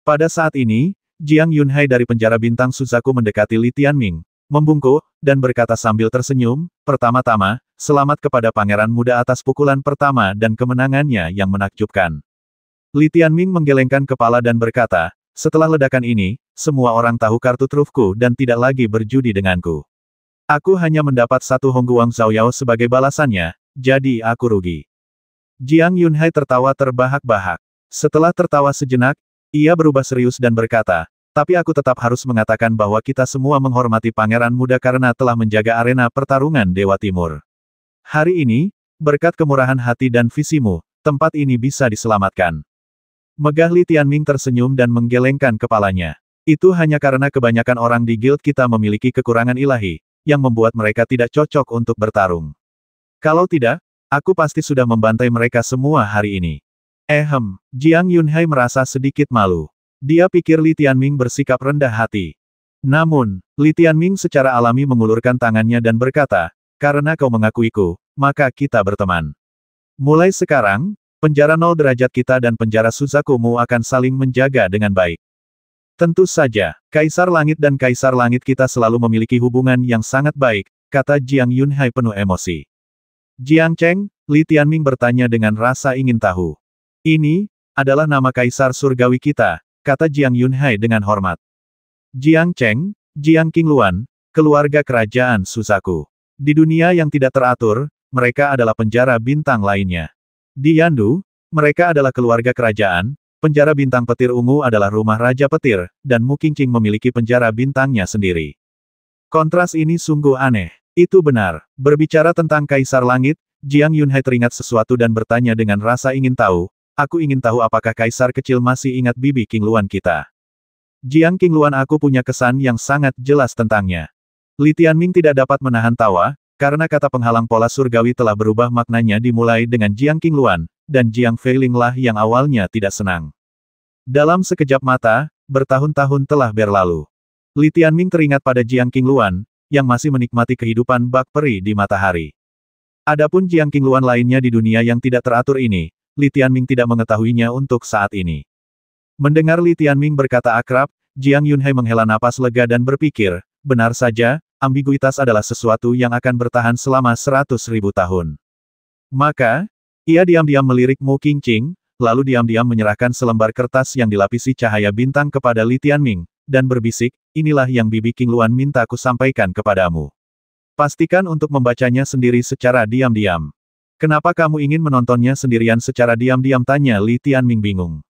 Pada saat ini, Jiang Yunhai dari penjara bintang Suzaku mendekati Li Tianming, membungkuk, dan berkata sambil tersenyum, pertama-tama, selamat kepada pangeran muda atas pukulan pertama dan kemenangannya yang menakjubkan. Li Tianming menggelengkan kepala dan berkata, setelah ledakan ini, semua orang tahu kartu trufku dan tidak lagi berjudi denganku. Aku hanya mendapat satu Hongguang Zhaoyao sebagai balasannya, jadi aku rugi. Jiang Yunhai tertawa terbahak-bahak. Setelah tertawa sejenak, ia berubah serius dan berkata, tapi aku tetap harus mengatakan bahwa kita semua menghormati pangeran muda karena telah menjaga arena pertarungan Dewa Timur. Hari ini, berkat kemurahan hati dan visimu, tempat ini bisa diselamatkan. Megah Li Tianming tersenyum dan menggelengkan kepalanya. Itu hanya karena kebanyakan orang di guild kita memiliki kekurangan ilahi, yang membuat mereka tidak cocok untuk bertarung. Kalau tidak, aku pasti sudah membantai mereka semua hari ini. Jiang Yunhai merasa sedikit malu. Dia pikir Li Tianming bersikap rendah hati. Namun, Li Tianming secara alami mengulurkan tangannya dan berkata, karena kau mengakuiku, maka kita berteman. Mulai sekarang, penjara 0 derajat kita dan penjara Suzaku-mu akan saling menjaga dengan baik. Tentu saja, Kaisar Langit dan Kaisar Langit kita selalu memiliki hubungan yang sangat baik, kata Jiang Yunhai penuh emosi. Jiang Cheng, Li Tianming bertanya dengan rasa ingin tahu. Ini adalah nama Kaisar Surgawi kita, kata Jiang Yunhai dengan hormat. Jiang Cheng, Jiang Qingluan, keluarga kerajaan Suzaku. Di dunia yang tidak teratur, mereka adalah penjara bintang lainnya. Di Yandu, mereka adalah keluarga kerajaan, penjara bintang petir ungu adalah rumah Raja Petir, dan Mu Qingqing memiliki penjara bintangnya sendiri. Kontras ini sungguh aneh. Itu benar. Berbicara tentang Kaisar Langit, Jiang Yunhai teringat sesuatu dan bertanya dengan rasa ingin tahu, aku ingin tahu apakah Kaisar kecil masih ingat Bibi King Luan kita. Jiang Qingluan aku punya kesan yang sangat jelas tentangnya. Li Tianming tidak dapat menahan tawa, karena kata penghalang pola surgawi telah berubah maknanya dimulai dengan Jiang Qingluan, dan Jiang Feiling lah yang awalnya tidak senang. Dalam sekejap mata, bertahun-tahun telah berlalu. Li Tianming teringat pada Jiang Qingluan, yang masih menikmati kehidupan bak peri di matahari. Adapun Jiang Qingluan lainnya di dunia yang tidak teratur ini, Li Tianming tidak mengetahuinya untuk saat ini. Mendengar Li Tianming berkata akrab, Jiang Yunhai menghela napas lega dan berpikir, benar saja, ambiguitas adalah sesuatu yang akan bertahan selama 100.000 tahun. Maka, ia diam-diam melirik Mu Qingqing, lalu diam-diam menyerahkan selembar kertas yang dilapisi cahaya bintang kepada Li Tianming, dan berbisik, inilah yang Bibi King Luan minta ku sampaikan kepadamu. Pastikan untuk membacanya sendiri secara diam-diam. Kenapa kamu ingin menontonnya sendirian secara diam-diam? Tanya Li Tianming bingung.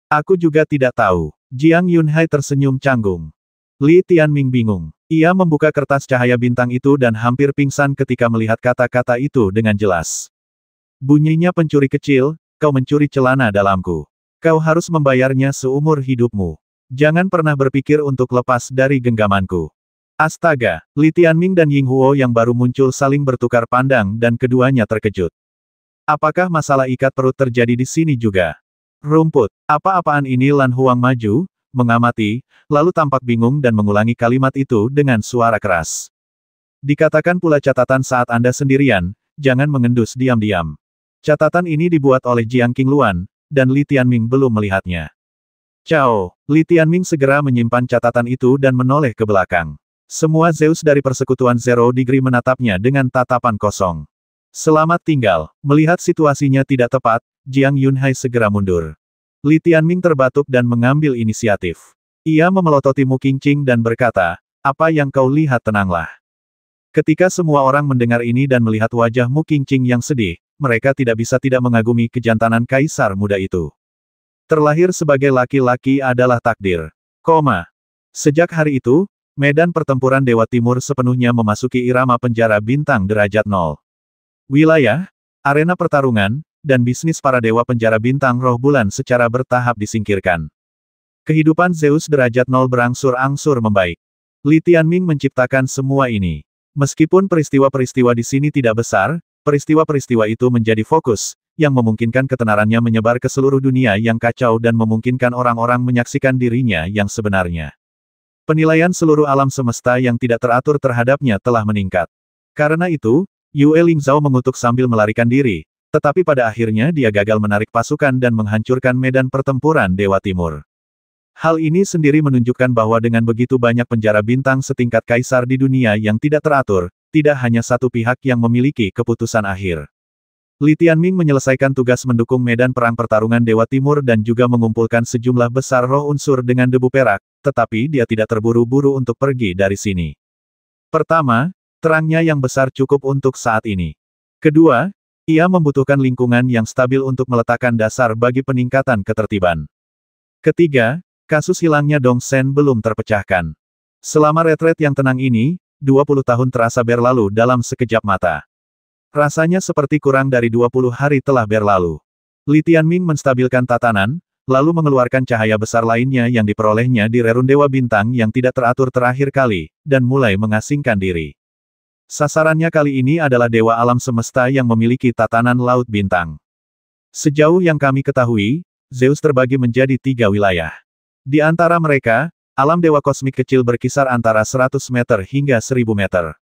Aku juga tidak tahu. Jiang Yunhai tersenyum canggung. Li Tianming bingung. Ia membuka kertas cahaya bintang itu dan hampir pingsan ketika melihat kata-kata itu dengan jelas. Bunyinya, pencuri kecil, kau mencuri celana dalamku. Kau harus membayarnya seumur hidupmu. Jangan pernah berpikir untuk lepas dari genggamanku. Astaga, Li Tianming dan Ying Huo yang baru muncul saling bertukar pandang dan keduanya terkejut. Apakah masalah ikat perut terjadi di sini juga? Rumput, apa-apaan ini? Lan Huang maju, mengamati, lalu tampak bingung dan mengulangi kalimat itu dengan suara keras. Dikatakan pula catatan saat Anda sendirian, jangan mengendus diam-diam. Catatan ini dibuat oleh Jiang Qingluan, dan Li Tianming belum melihatnya. Cao, Li Tianming segera menyimpan catatan itu dan menoleh ke belakang. Semua Zeus dari persekutuan Zero Degree menatapnya dengan tatapan kosong. Selamat tinggal. Melihat situasinya tidak tepat, Jiang Yunhai segera mundur. Li Tianming terbatuk dan mengambil inisiatif. Ia memelototi Mu Qingqing dan berkata, "Apa yang kau lihat tenanglah." Ketika semua orang mendengar ini dan melihat wajah Mu Qingqing yang sedih, mereka tidak bisa tidak mengagumi kejantanan kaisar muda itu. Terlahir sebagai laki-laki adalah takdir. Sejak hari itu, medan pertempuran Dewa Timur sepenuhnya memasuki irama penjara bintang derajat 0. Wilayah, arena pertarungan, dan bisnis para dewa penjara bintang roh bulan secara bertahap disingkirkan. Kehidupan Zeus derajat 0 berangsur-angsur membaik. Li Tianming menciptakan semua ini. Meskipun peristiwa-peristiwa di sini tidak besar, peristiwa-peristiwa itu menjadi fokus, yang memungkinkan ketenarannya menyebar ke seluruh dunia yang kacau dan memungkinkan orang-orang menyaksikan dirinya yang sebenarnya. Penilaian seluruh alam semesta yang tidak teratur terhadapnya telah meningkat. Karena itu, Yue Lingzhao mengutuk sambil melarikan diri, tetapi pada akhirnya dia gagal menarik pasukan dan menghancurkan medan pertempuran Dewa Timur. Hal ini sendiri menunjukkan bahwa dengan begitu banyak penjara bintang setingkat kaisar di dunia yang tidak teratur, tidak hanya satu pihak yang memiliki keputusan akhir. Li Tianming menyelesaikan tugas mendukung medan perang pertarungan Dewa Timur dan juga mengumpulkan sejumlah besar roh unsur dengan debu perak, tetapi dia tidak terburu-buru untuk pergi dari sini. Pertama, terangnya yang besar cukup untuk saat ini. Kedua, ia membutuhkan lingkungan yang stabil untuk meletakkan dasar bagi peningkatan ketertiban. Ketiga, kasus hilangnya Dong Shen belum terpecahkan. Selama retret yang tenang ini, 20 tahun terasa berlalu dalam sekejap mata. Rasanya seperti kurang dari 20 hari telah berlalu. Li Tianming menstabilkan tatanan, lalu mengeluarkan cahaya besar lainnya yang diperolehnya di rerun Dewa Bintang yang tidak teratur terakhir kali, dan mulai mengasingkan diri. Sasarannya kali ini adalah Dewa Alam Semesta yang memiliki tatanan Laut Bintang. Sejauh yang kami ketahui, Zeus terbagi menjadi 3 wilayah. Di antara mereka, alam dewa kosmik kecil berkisar antara 100 meter hingga 1000 meter.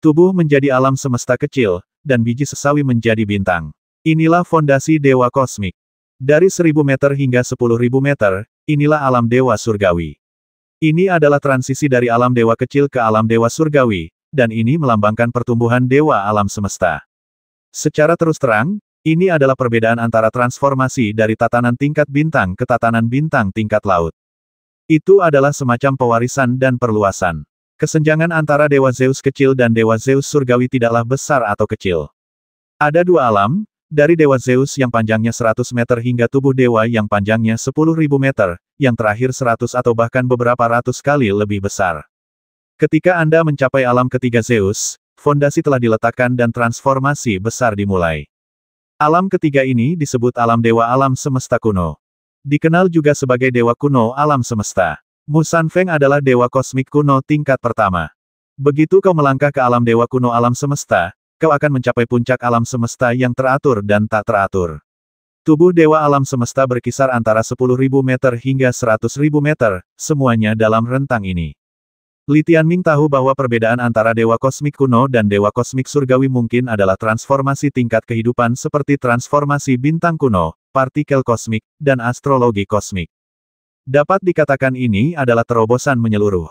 Tubuh menjadi alam semesta kecil, dan biji sesawi menjadi bintang. Inilah fondasi dewa kosmik. Dari 1000 meter hingga 10.000 meter, inilah alam dewa surgawi. Ini adalah transisi dari alam dewa kecil ke alam dewa surgawi, dan ini melambangkan pertumbuhan dewa alam semesta. Secara terus terang, ini adalah perbedaan antara transformasi dari tatanan tingkat bintang ke tatanan bintang tingkat laut. Itu adalah semacam pewarisan dan perluasan. Kesenjangan antara Dewa Zeus kecil dan Dewa Zeus surgawi tidaklah besar atau kecil. Ada 2 alam, dari Dewa Zeus yang panjangnya 100 meter hingga tubuh dewa yang panjangnya 10.000 meter, yang terakhir 100 atau bahkan beberapa ratus kali lebih besar. Ketika Anda mencapai alam ketiga Zeus, fondasi telah diletakkan dan transformasi besar dimulai. Alam ketiga ini disebut alam dewa alam semesta kuno. Dikenal juga sebagai dewa kuno alam semesta. Mu Sanfeng adalah dewa kosmik kuno tingkat pertama. Begitu kau melangkah ke alam dewa kuno alam semesta, kau akan mencapai puncak alam semesta yang teratur dan tak teratur. Tubuh dewa alam semesta berkisar antara 10.000 meter hingga 100.000 meter, semuanya dalam rentang ini. Li Tianming tahu bahwa perbedaan antara dewa kosmik kuno dan dewa kosmik surgawi mungkin adalah transformasi tingkat kehidupan seperti transformasi bintang kuno, partikel kosmik, dan astrologi kosmik. Dapat dikatakan ini adalah terobosan menyeluruh.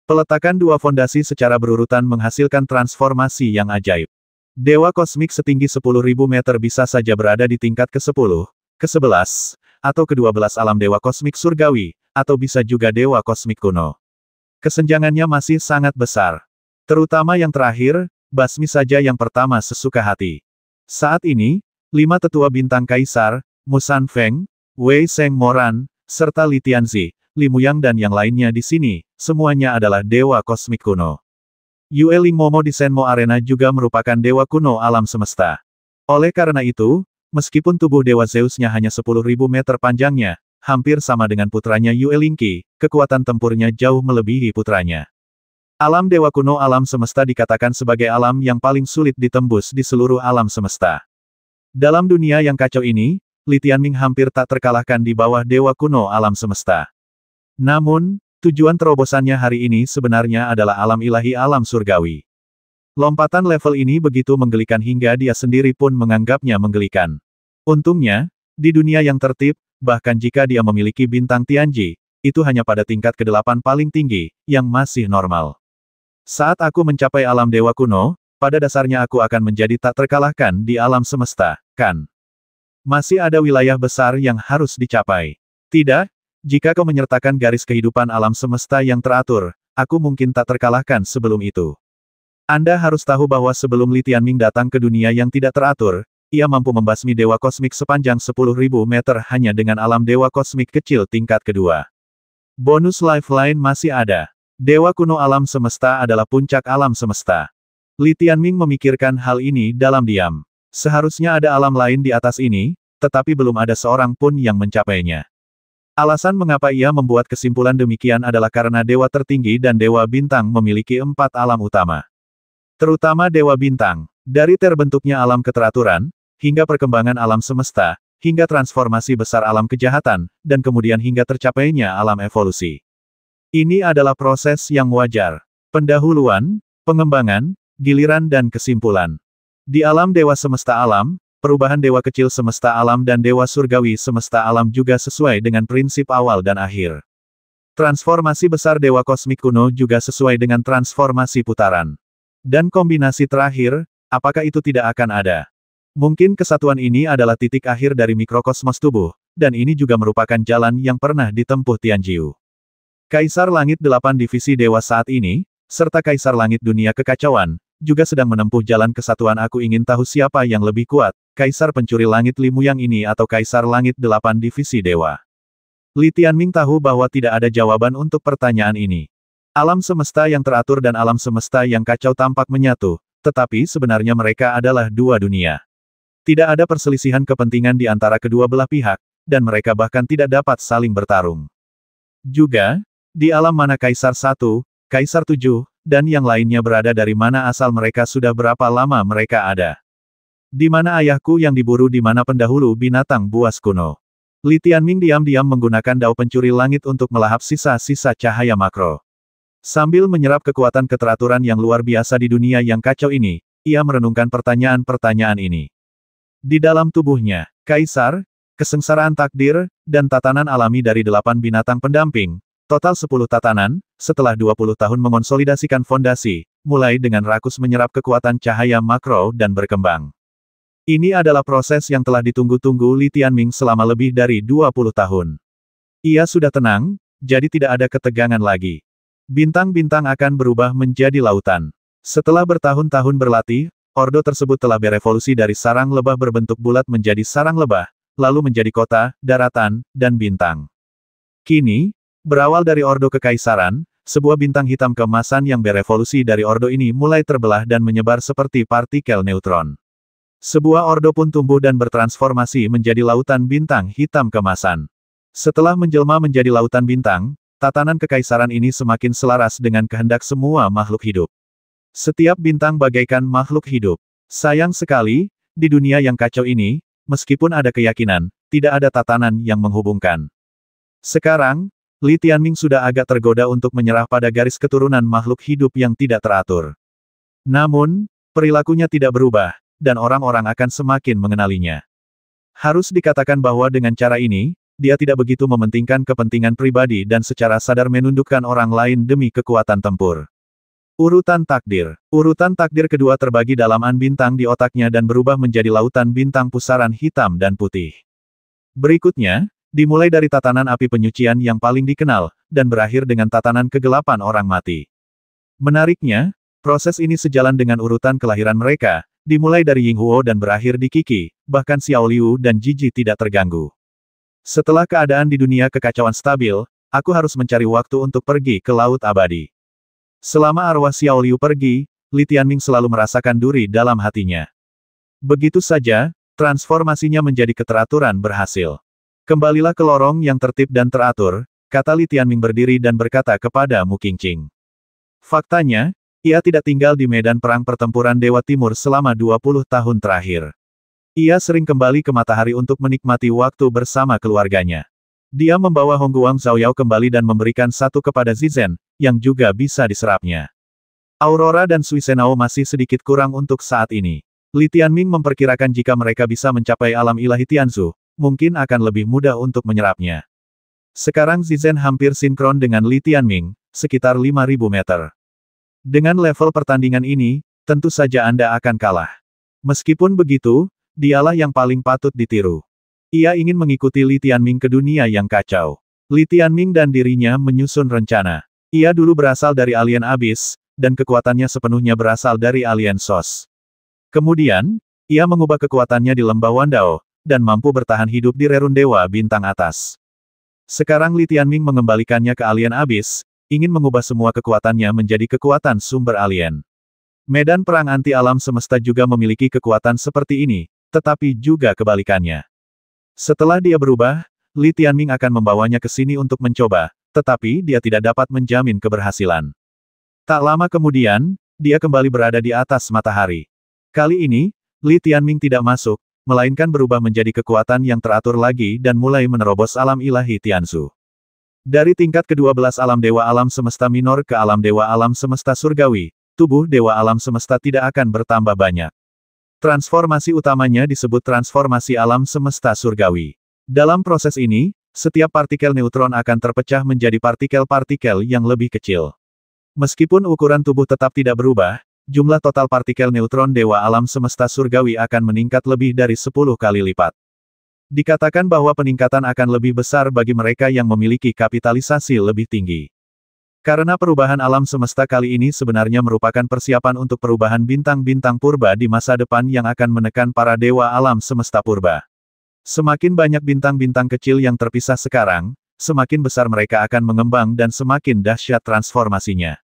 Peletakan 2 fondasi secara berurutan menghasilkan transformasi yang ajaib. Dewa kosmik setinggi 10.000 meter bisa saja berada di tingkat ke-10, ke-11, atau ke-12 alam dewa kosmik surgawi, atau bisa juga dewa kosmik kuno. Kesenjangannya masih sangat besar. Terutama yang terakhir, basmi saja yang pertama sesuka hati. Saat ini, 5 tetua bintang kaisar, Mu Sanfeng, Wei Sheng Moran, serta Li Tianzi, Li Muyang dan yang lainnya di sini, semuanya adalah dewa kosmik kuno. Yue Ling Momo di Shenmo Arena juga merupakan dewa kuno alam semesta. Oleh karena itu, meskipun tubuh dewa Zeusnya hanya 10.000 meter panjangnya, hampir sama dengan putranya Yue Lingqi, kekuatan tempurnya jauh melebihi putranya. Alam dewa kuno alam semesta dikatakan sebagai alam yang paling sulit ditembus di seluruh alam semesta. Dalam dunia yang kacau ini, Li Tianming hampir tak terkalahkan di bawah dewa kuno alam semesta. Namun, tujuan terobosannya hari ini sebenarnya adalah alam ilahi alam surgawi. Lompatan level ini begitu menggelikan hingga dia sendiri pun menganggapnya menggelikan. Untungnya, di dunia yang tertib, bahkan jika dia memiliki bintang Tianji, itu hanya pada tingkat ke-8 paling tinggi, yang masih normal. Saat aku mencapai alam dewa kuno, pada dasarnya aku akan menjadi tak terkalahkan di alam semesta, kan? Masih ada wilayah besar yang harus dicapai. Tidak, jika kau menyertakan garis kehidupan alam semesta yang teratur, aku mungkin tak terkalahkan sebelum itu. Anda harus tahu bahwa sebelum Li Tianming datang ke dunia yang tidak teratur, ia mampu membasmi dewa kosmik sepanjang 10.000 meter hanya dengan alam dewa kosmik kecil tingkat kedua. Bonus lifeline masih ada. Dewa kuno alam semesta adalah puncak alam semesta. Li Tianming memikirkan hal ini dalam diam. Seharusnya ada alam lain di atas ini, tetapi belum ada seorang pun yang mencapainya. Alasan mengapa ia membuat kesimpulan demikian adalah karena dewa tertinggi dan dewa bintang memiliki 4 alam utama. Terutama Dewa Bintang, dari terbentuknya alam keteraturan, hingga perkembangan alam semesta, hingga transformasi besar alam kejahatan, dan kemudian hingga tercapainya alam evolusi. Ini adalah proses yang wajar. Pendahuluan, pengembangan, giliran dan kesimpulan. Di alam dewa semesta alam, perubahan dewa kecil semesta alam dan dewa surgawi semesta alam juga sesuai dengan prinsip awal dan akhir. Transformasi besar dewa kosmik kuno juga sesuai dengan transformasi putaran. Dan kombinasi terakhir, apakah itu tidak akan ada? Mungkin kesatuan ini adalah titik akhir dari mikrokosmos tubuh, dan ini juga merupakan jalan yang pernah ditempuh Tianjiu. Kaisar Langit 8 Divisi Dewa saat ini, serta Kaisar Langit Dunia Kekacauan, juga sedang menempuh jalan kesatuan. Aku ingin tahu siapa yang lebih kuat, Kaisar Pencuri Langit Li Muyang ini atau Kaisar Langit 8 Divisi Dewa. Li Tianming tahu bahwa tidak ada jawaban untuk pertanyaan ini. Alam semesta yang teratur dan alam semesta yang kacau tampak menyatu, tetapi sebenarnya mereka adalah dua dunia. Tidak ada perselisihan kepentingan di antara kedua belah pihak, dan mereka bahkan tidak dapat saling bertarung. Juga, di alam mana Kaisar 1, Kaisar 7, dan yang lainnya berada, dari mana asal mereka, sudah berapa lama mereka ada. Di mana ayahku yang diburu, di mana pendahulu binatang buas kuno. Li Tianming diam-diam menggunakan dao pencuri langit untuk melahap sisa-sisa cahaya makro. Sambil menyerap kekuatan keteraturan yang luar biasa di dunia yang kacau ini, ia merenungkan pertanyaan-pertanyaan ini. Di dalam tubuhnya, Kaisar, kesengsaraan takdir, dan tatanan alami dari 8 binatang pendamping, total 10 tatanan, setelah 20 tahun mengonsolidasikan fondasi, mulai dengan rakus menyerap kekuatan cahaya makro dan berkembang. Ini adalah proses yang telah ditunggu-tunggu Li Tianming selama lebih dari 20 tahun. Ia sudah tenang, jadi tidak ada ketegangan lagi. Bintang-bintang akan berubah menjadi lautan. Setelah bertahun-tahun berlatih, ordo tersebut telah berevolusi dari sarang lebah berbentuk bulat menjadi sarang lebah, lalu menjadi kota, daratan, dan bintang. Kini, berawal dari ordo kekaisaran, sebuah bintang hitam keemasan yang berevolusi dari ordo ini mulai terbelah dan menyebar seperti partikel neutron. Sebuah ordo pun tumbuh dan bertransformasi menjadi lautan bintang hitam keemasan. Setelah menjelma menjadi lautan bintang, tatanan kekaisaran ini semakin selaras dengan kehendak semua makhluk hidup. Setiap bintang bagaikan makhluk hidup. Sayang sekali, di dunia yang kacau ini, meskipun ada keyakinan, tidak ada tatanan yang menghubungkan. Sekarang, Li Tianming sudah agak tergoda untuk menyerah pada garis keturunan makhluk hidup yang tidak teratur. Namun, perilakunya tidak berubah, dan orang-orang akan semakin mengenalinya. Harus dikatakan bahwa dengan cara ini, dia tidak begitu mementingkan kepentingan pribadi dan secara sadar menundukkan orang lain demi kekuatan tempur. Urutan takdir. Urutan takdir kedua terbagi dalam an bintang di otaknya dan berubah menjadi lautan bintang pusaran hitam dan putih. Berikutnya, dimulai dari tatanan api penyucian yang paling dikenal, dan berakhir dengan tatanan kegelapan orang mati. Menariknya, proses ini sejalan dengan urutan kelahiran mereka, dimulai dari Ying Huo dan berakhir di Qi, bahkan Xiao Liu dan Jiji tidak terganggu. Setelah keadaan di dunia kekacauan stabil, aku harus mencari waktu untuk pergi ke Laut Abadi. Selama arwah Xiao Liu pergi, Li Tianming selalu merasakan duri dalam hatinya. Begitu saja, transformasinya menjadi keteraturan berhasil. Kembalilah ke lorong yang tertib dan teratur, kata Li Tianming berdiri dan berkata kepada Mu Qingqing. Faktanya, ia tidak tinggal di medan perang pertempuran Dewa Timur selama 20 tahun terakhir. Ia sering kembali ke matahari untuk menikmati waktu bersama keluarganya. Dia membawa Hongguang Zhaoyao kembali dan memberikan satu kepada Zizen, yang juga bisa diserapnya. Aurora dan Sui Senao masih sedikit kurang untuk saat ini. Li Tianming memperkirakan jika mereka bisa mencapai alam ilahi Tianzu, mungkin akan lebih mudah untuk menyerapnya. Sekarang Zizen hampir sinkron dengan Li Tianming, sekitar 5.000 meter. Dengan level pertandingan ini, tentu saja Anda akan kalah. Meskipun begitu, dialah yang paling patut ditiru. Ia ingin mengikuti Li Tianming ke dunia yang kacau. Li Tianming dan dirinya menyusun rencana. Ia dulu berasal dari alien Abyss, dan kekuatannya sepenuhnya berasal dari alien SOS. Kemudian, ia mengubah kekuatannya di lembah Wandao, dan mampu bertahan hidup di rerun dewa bintang atas. Sekarang Li Tianming mengembalikannya ke alien Abyss, ingin mengubah semua kekuatannya menjadi kekuatan sumber alien. Medan perang anti alam semesta juga memiliki kekuatan seperti ini, tetapi juga kebalikannya. Setelah dia berubah, Li Tianming akan membawanya ke sini untuk mencoba, tetapi dia tidak dapat menjamin keberhasilan. Tak lama kemudian, dia kembali berada di atas matahari. Kali ini, Li Tianming tidak masuk, melainkan berubah menjadi kekuatan yang teratur lagi dan mulai menerobos alam ilahi Tianzu. Dari tingkat ke-12 alam dewa alam semesta minor ke alam dewa alam semesta surgawi, tubuh dewa alam semesta tidak akan bertambah banyak. Transformasi utamanya disebut transformasi alam semesta surgawi. Dalam proses ini, setiap partikel neutron akan terpecah menjadi partikel-partikel yang lebih kecil. Meskipun ukuran tubuh tetap tidak berubah, jumlah total partikel neutron dewa alam semesta surgawi akan meningkat lebih dari 10 kali lipat. Dikatakan bahwa peningkatan akan lebih besar bagi mereka yang memiliki kapitalisasi lebih tinggi. Karena perubahan alam semesta kali ini sebenarnya merupakan persiapan untuk perubahan bintang-bintang purba di masa depan yang akan menekan para dewa alam semesta purba. Semakin banyak bintang-bintang kecil yang terpisah sekarang, semakin besar mereka akan mengembang dan semakin dahsyat transformasinya.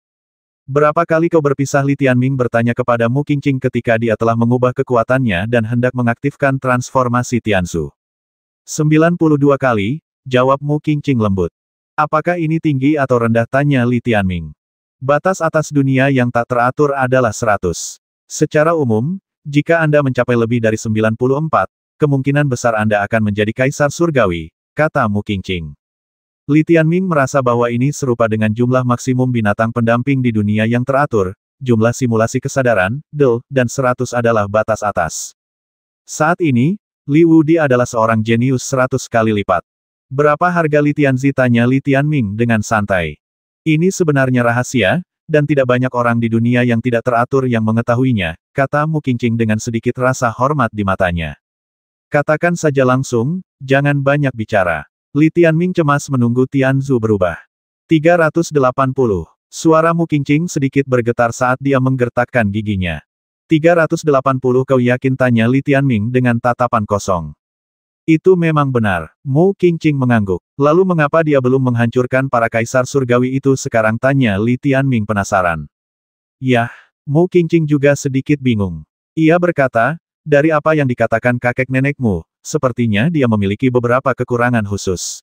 Berapa kali kau berpisah? Li Tianming bertanya kepada Mu Qingqing ketika dia telah mengubah kekuatannya dan hendak mengaktifkan transformasi Tianzu. 92 kali, jawab Mu Qingqing lembut. Apakah ini tinggi atau rendah? Tanya Li Tianming. Batas atas dunia yang tak teratur adalah 100. Secara umum, jika Anda mencapai lebih dari 94, kemungkinan besar Anda akan menjadi kaisar surgawi, kata Mu Qingqing. Li Tianming merasa bahwa ini serupa dengan jumlah maksimum binatang pendamping di dunia yang teratur, jumlah simulasi kesadaran, DEL, dan 100 adalah batas atas. Saat ini, Li Wudi adalah seorang jenius 100 kali lipat. Berapa harga Li Tianzi? Tanya Li Tianming dengan santai. Ini sebenarnya rahasia, dan tidak banyak orang di dunia yang tidak teratur yang mengetahuinya, kata Mu Qingqing dengan sedikit rasa hormat di matanya. Katakan saja langsung, jangan banyak bicara. Li Tianming cemas menunggu Tianzu berubah. 380. Suara Mu Qingqing sedikit bergetar saat dia menggertakkan giginya. 380 kau yakin? Tanya Li Tianming dengan tatapan kosong. Itu memang benar. Mu Qingqing mengangguk. Lalu mengapa dia belum menghancurkan para kaisar surgawi itu sekarang? Tanya Li Tianming penasaran. Yah, Mu Qingqing juga sedikit bingung. Ia berkata, dari apa yang dikatakan kakek nenekmu, sepertinya dia memiliki beberapa kekurangan khusus.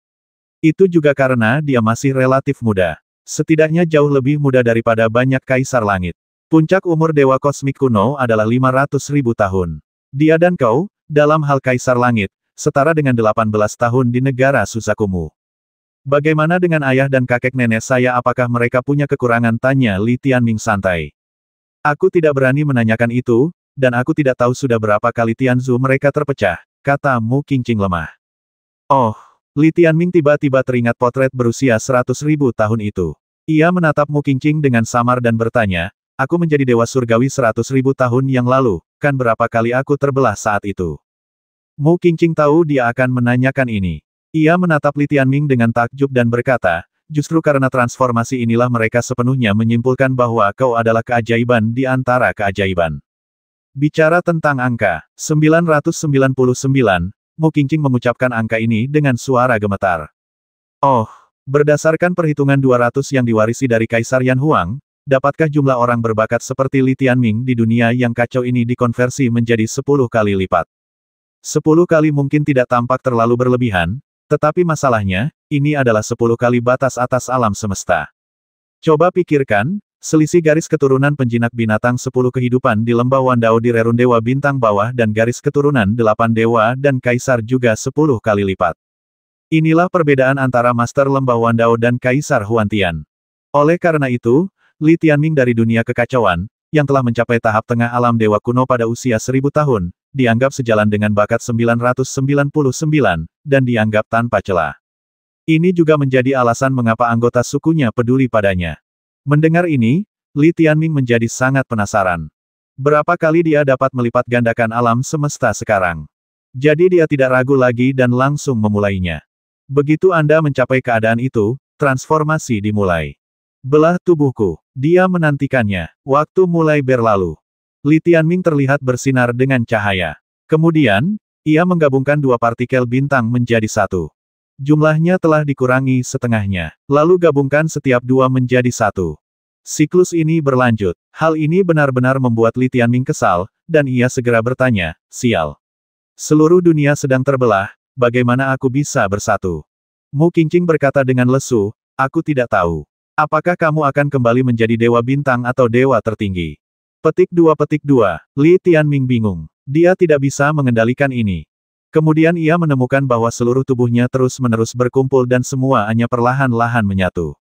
Itu juga karena dia masih relatif muda. Setidaknya jauh lebih muda daripada banyak kaisar langit. Puncak umur dewa kosmik kuno adalah 500.000 tahun. Dia dan kau, dalam hal kaisar langit, setara dengan 18 tahun di negara Susakumu. Bagaimana dengan ayah dan kakek nenek saya? Apakah mereka punya kekurangan? Tanya Li Tianming santai. Aku tidak berani menanyakan itu, dan aku tidak tahu sudah berapa kali Tianzu mereka terpecah, kata Mu Qingqing lemah. Oh, Li Tianming tiba-tiba teringat potret berusia 100.000 tahun itu. Ia menatap Mu Qingqing dengan samar dan bertanya, aku menjadi dewa surgawi 100.000 tahun yang lalu, kan berapa kali aku terbelah saat itu? Mu Qingqing tahu dia akan menanyakan ini. Ia menatap Li Tianming dengan takjub dan berkata, justru karena transformasi inilah mereka sepenuhnya menyimpulkan bahwa kau adalah keajaiban di antara keajaiban. Bicara tentang angka, 999, Mu Qingqing mengucapkan angka ini dengan suara gemetar. Oh, berdasarkan perhitungan 200 yang diwarisi dari Kaisar Yan Huang, dapatkah jumlah orang berbakat seperti Li Tianming di dunia yang kacau ini dikonversi menjadi 10 kali lipat? 10 kali mungkin tidak tampak terlalu berlebihan, tetapi masalahnya, ini adalah 10 kali batas atas alam semesta. Coba pikirkan, selisih garis keturunan penjinak binatang 10 kehidupan di lembah Wandao di rerun dewa bintang bawah dan garis keturunan 8 dewa dan kaisar juga 10 kali lipat. Inilah perbedaan antara Master Lembah Wandao dan Kaisar Huantian. Oleh karena itu, Li Tianming dari dunia kekacauan, yang telah mencapai tahap tengah alam dewa kuno pada usia 1000 tahun, dianggap sejalan dengan bakat 999, dan dianggap tanpa celah. Ini juga menjadi alasan mengapa anggota sukunya peduli padanya. Mendengar ini, Li Tianming menjadi sangat penasaran. Berapa kali dia dapat melipat gandakan alam semesta sekarang? Jadi dia tidak ragu lagi dan langsung memulainya. Begitu Anda mencapai keadaan itu, transformasi dimulai. Belah tubuhku. Dia menantikannya. Waktu mulai berlalu. Li Tianming terlihat bersinar dengan cahaya. Kemudian, ia menggabungkan dua partikel bintang menjadi satu. Jumlahnya telah dikurangi setengahnya. Lalu gabungkan setiap dua menjadi satu. Siklus ini berlanjut. Hal ini benar-benar membuat Li Tianming kesal, dan ia segera bertanya, sial. Seluruh dunia sedang terbelah, bagaimana aku bisa bersatu? Mu Qingqing berkata dengan lesu, aku tidak tahu. Apakah kamu akan kembali menjadi dewa bintang atau dewa tertinggi? Petik 2. Li Tianming bingung. Dia tidak bisa mengendalikan ini. Kemudian ia menemukan bahwa seluruh tubuhnya terus-menerus berkumpul dan semua hanya perlahan-lahan menyatu.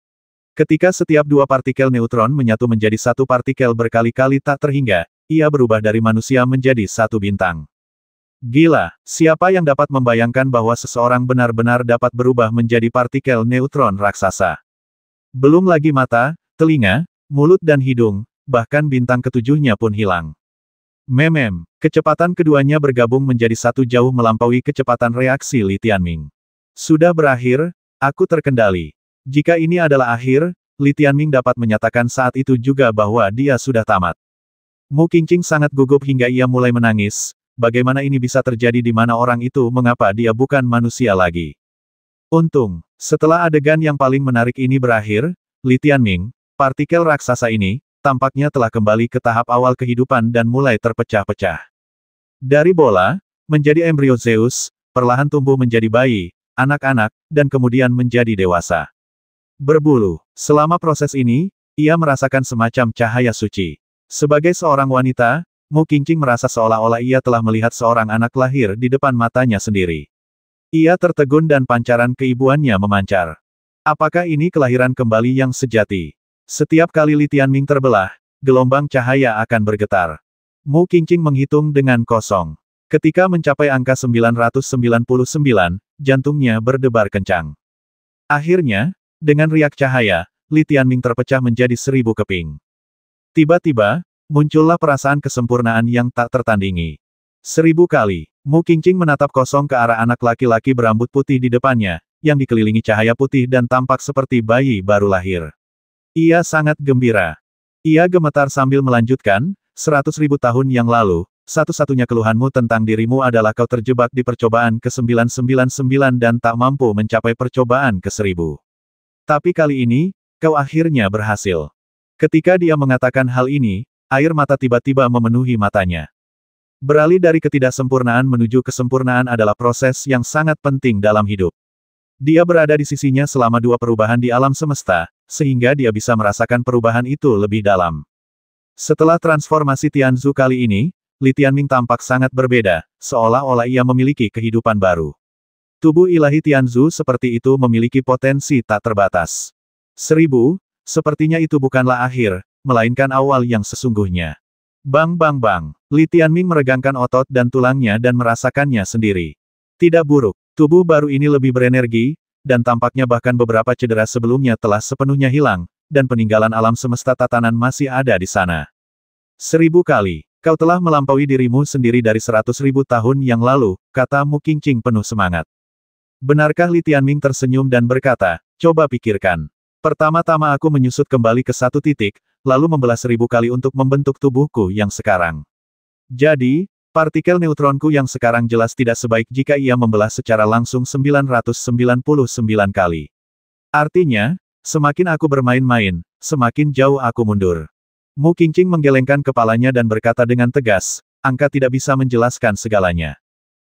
Ketika setiap dua partikel neutron menyatu menjadi satu partikel berkali-kali tak terhingga, ia berubah dari manusia menjadi satu bintang. Gila, siapa yang dapat membayangkan bahwa seseorang benar-benar dapat berubah menjadi partikel neutron raksasa? Belum lagi mata, telinga, mulut dan hidung, bahkan bintang ketujuhnya pun hilang. Kecepatan keduanya bergabung menjadi satu jauh melampaui kecepatan reaksi Li Tianming. Sudah berakhir, aku terkendali. Jika ini adalah akhir, Li Tianming dapat menyatakan saat itu juga bahwa dia sudah tamat. Mu Qingqing sangat gugup hingga ia mulai menangis. Bagaimana ini bisa terjadi di mana orang itu mengapa dia bukan manusia lagi? Untung, setelah adegan yang paling menarik ini berakhir, Li Tianming, partikel raksasa ini, tampaknya telah kembali ke tahap awal kehidupan dan mulai terpecah-pecah. Dari bola, menjadi embrio Zeus, perlahan tumbuh menjadi bayi, anak-anak, dan kemudian menjadi dewasa. Berbulu. Selama proses ini, ia merasakan semacam cahaya suci. Sebagai seorang wanita, Mu Qingqing merasa seolah-olah ia telah melihat seorang anak lahir di depan matanya sendiri. Ia tertegun dan pancaran keibuannya memancar. Apakah ini kelahiran kembali yang sejati? Setiap kali Li Tianming terbelah, gelombang cahaya akan bergetar. Mu Qingqing menghitung dengan kosong. Ketika mencapai angka 999, jantungnya berdebar kencang. Akhirnya, dengan riak cahaya, Li Tianming terpecah menjadi 1000 keping. Tiba-tiba, muncullah perasaan kesempurnaan yang tak tertandingi. 1000 kali, Mu Qingqing menatap kosong ke arah anak laki-laki berambut putih di depannya, yang dikelilingi cahaya putih dan tampak seperti bayi baru lahir. Ia sangat gembira. Ia gemetar sambil melanjutkan, 100.000 tahun yang lalu, satu-satunya keluhanmu tentang dirimu adalah kau terjebak di percobaan ke-999 dan tak mampu mencapai percobaan ke-1000. Tapi kali ini, kau akhirnya berhasil. Ketika dia mengatakan hal ini, air mata tiba-tiba memenuhi matanya. Beralih dari ketidaksempurnaan menuju kesempurnaan adalah proses yang sangat penting dalam hidup. Dia berada di sisinya selama dua perubahan di alam semesta, sehingga dia bisa merasakan perubahan itu lebih dalam. Setelah transformasi Tianzu kali ini, Li Tianming tampak sangat berbeda, seolah-olah ia memiliki kehidupan baru. Tubuh ilahi Tianzu seperti itu memiliki potensi tak terbatas. 1000, sepertinya itu bukanlah akhir, melainkan awal yang sesungguhnya. Bang bang bang, Li Tianming meregangkan otot dan tulangnya dan merasakannya sendiri. Tidak buruk, tubuh baru ini lebih berenergi, dan tampaknya bahkan beberapa cedera sebelumnya telah sepenuhnya hilang, dan peninggalan alam semesta tatanan masih ada di sana. 1000 kali, kau telah melampaui dirimu sendiri dari 100.000 tahun yang lalu, kata Mu Qingqing penuh semangat. Benarkah? Li Tianming tersenyum dan berkata, coba pikirkan. Pertama-tama aku menyusut kembali ke satu titik, lalu membelah 1000 kali untuk membentuk tubuhku yang sekarang. Jadi, partikel neutronku yang sekarang jelas tidak sebaik jika ia membelah secara langsung 999 kali. Artinya, semakin aku bermain-main, semakin jauh aku mundur. Mu Qingqing menggelengkan kepalanya dan berkata dengan tegas, angka tidak bisa menjelaskan segalanya.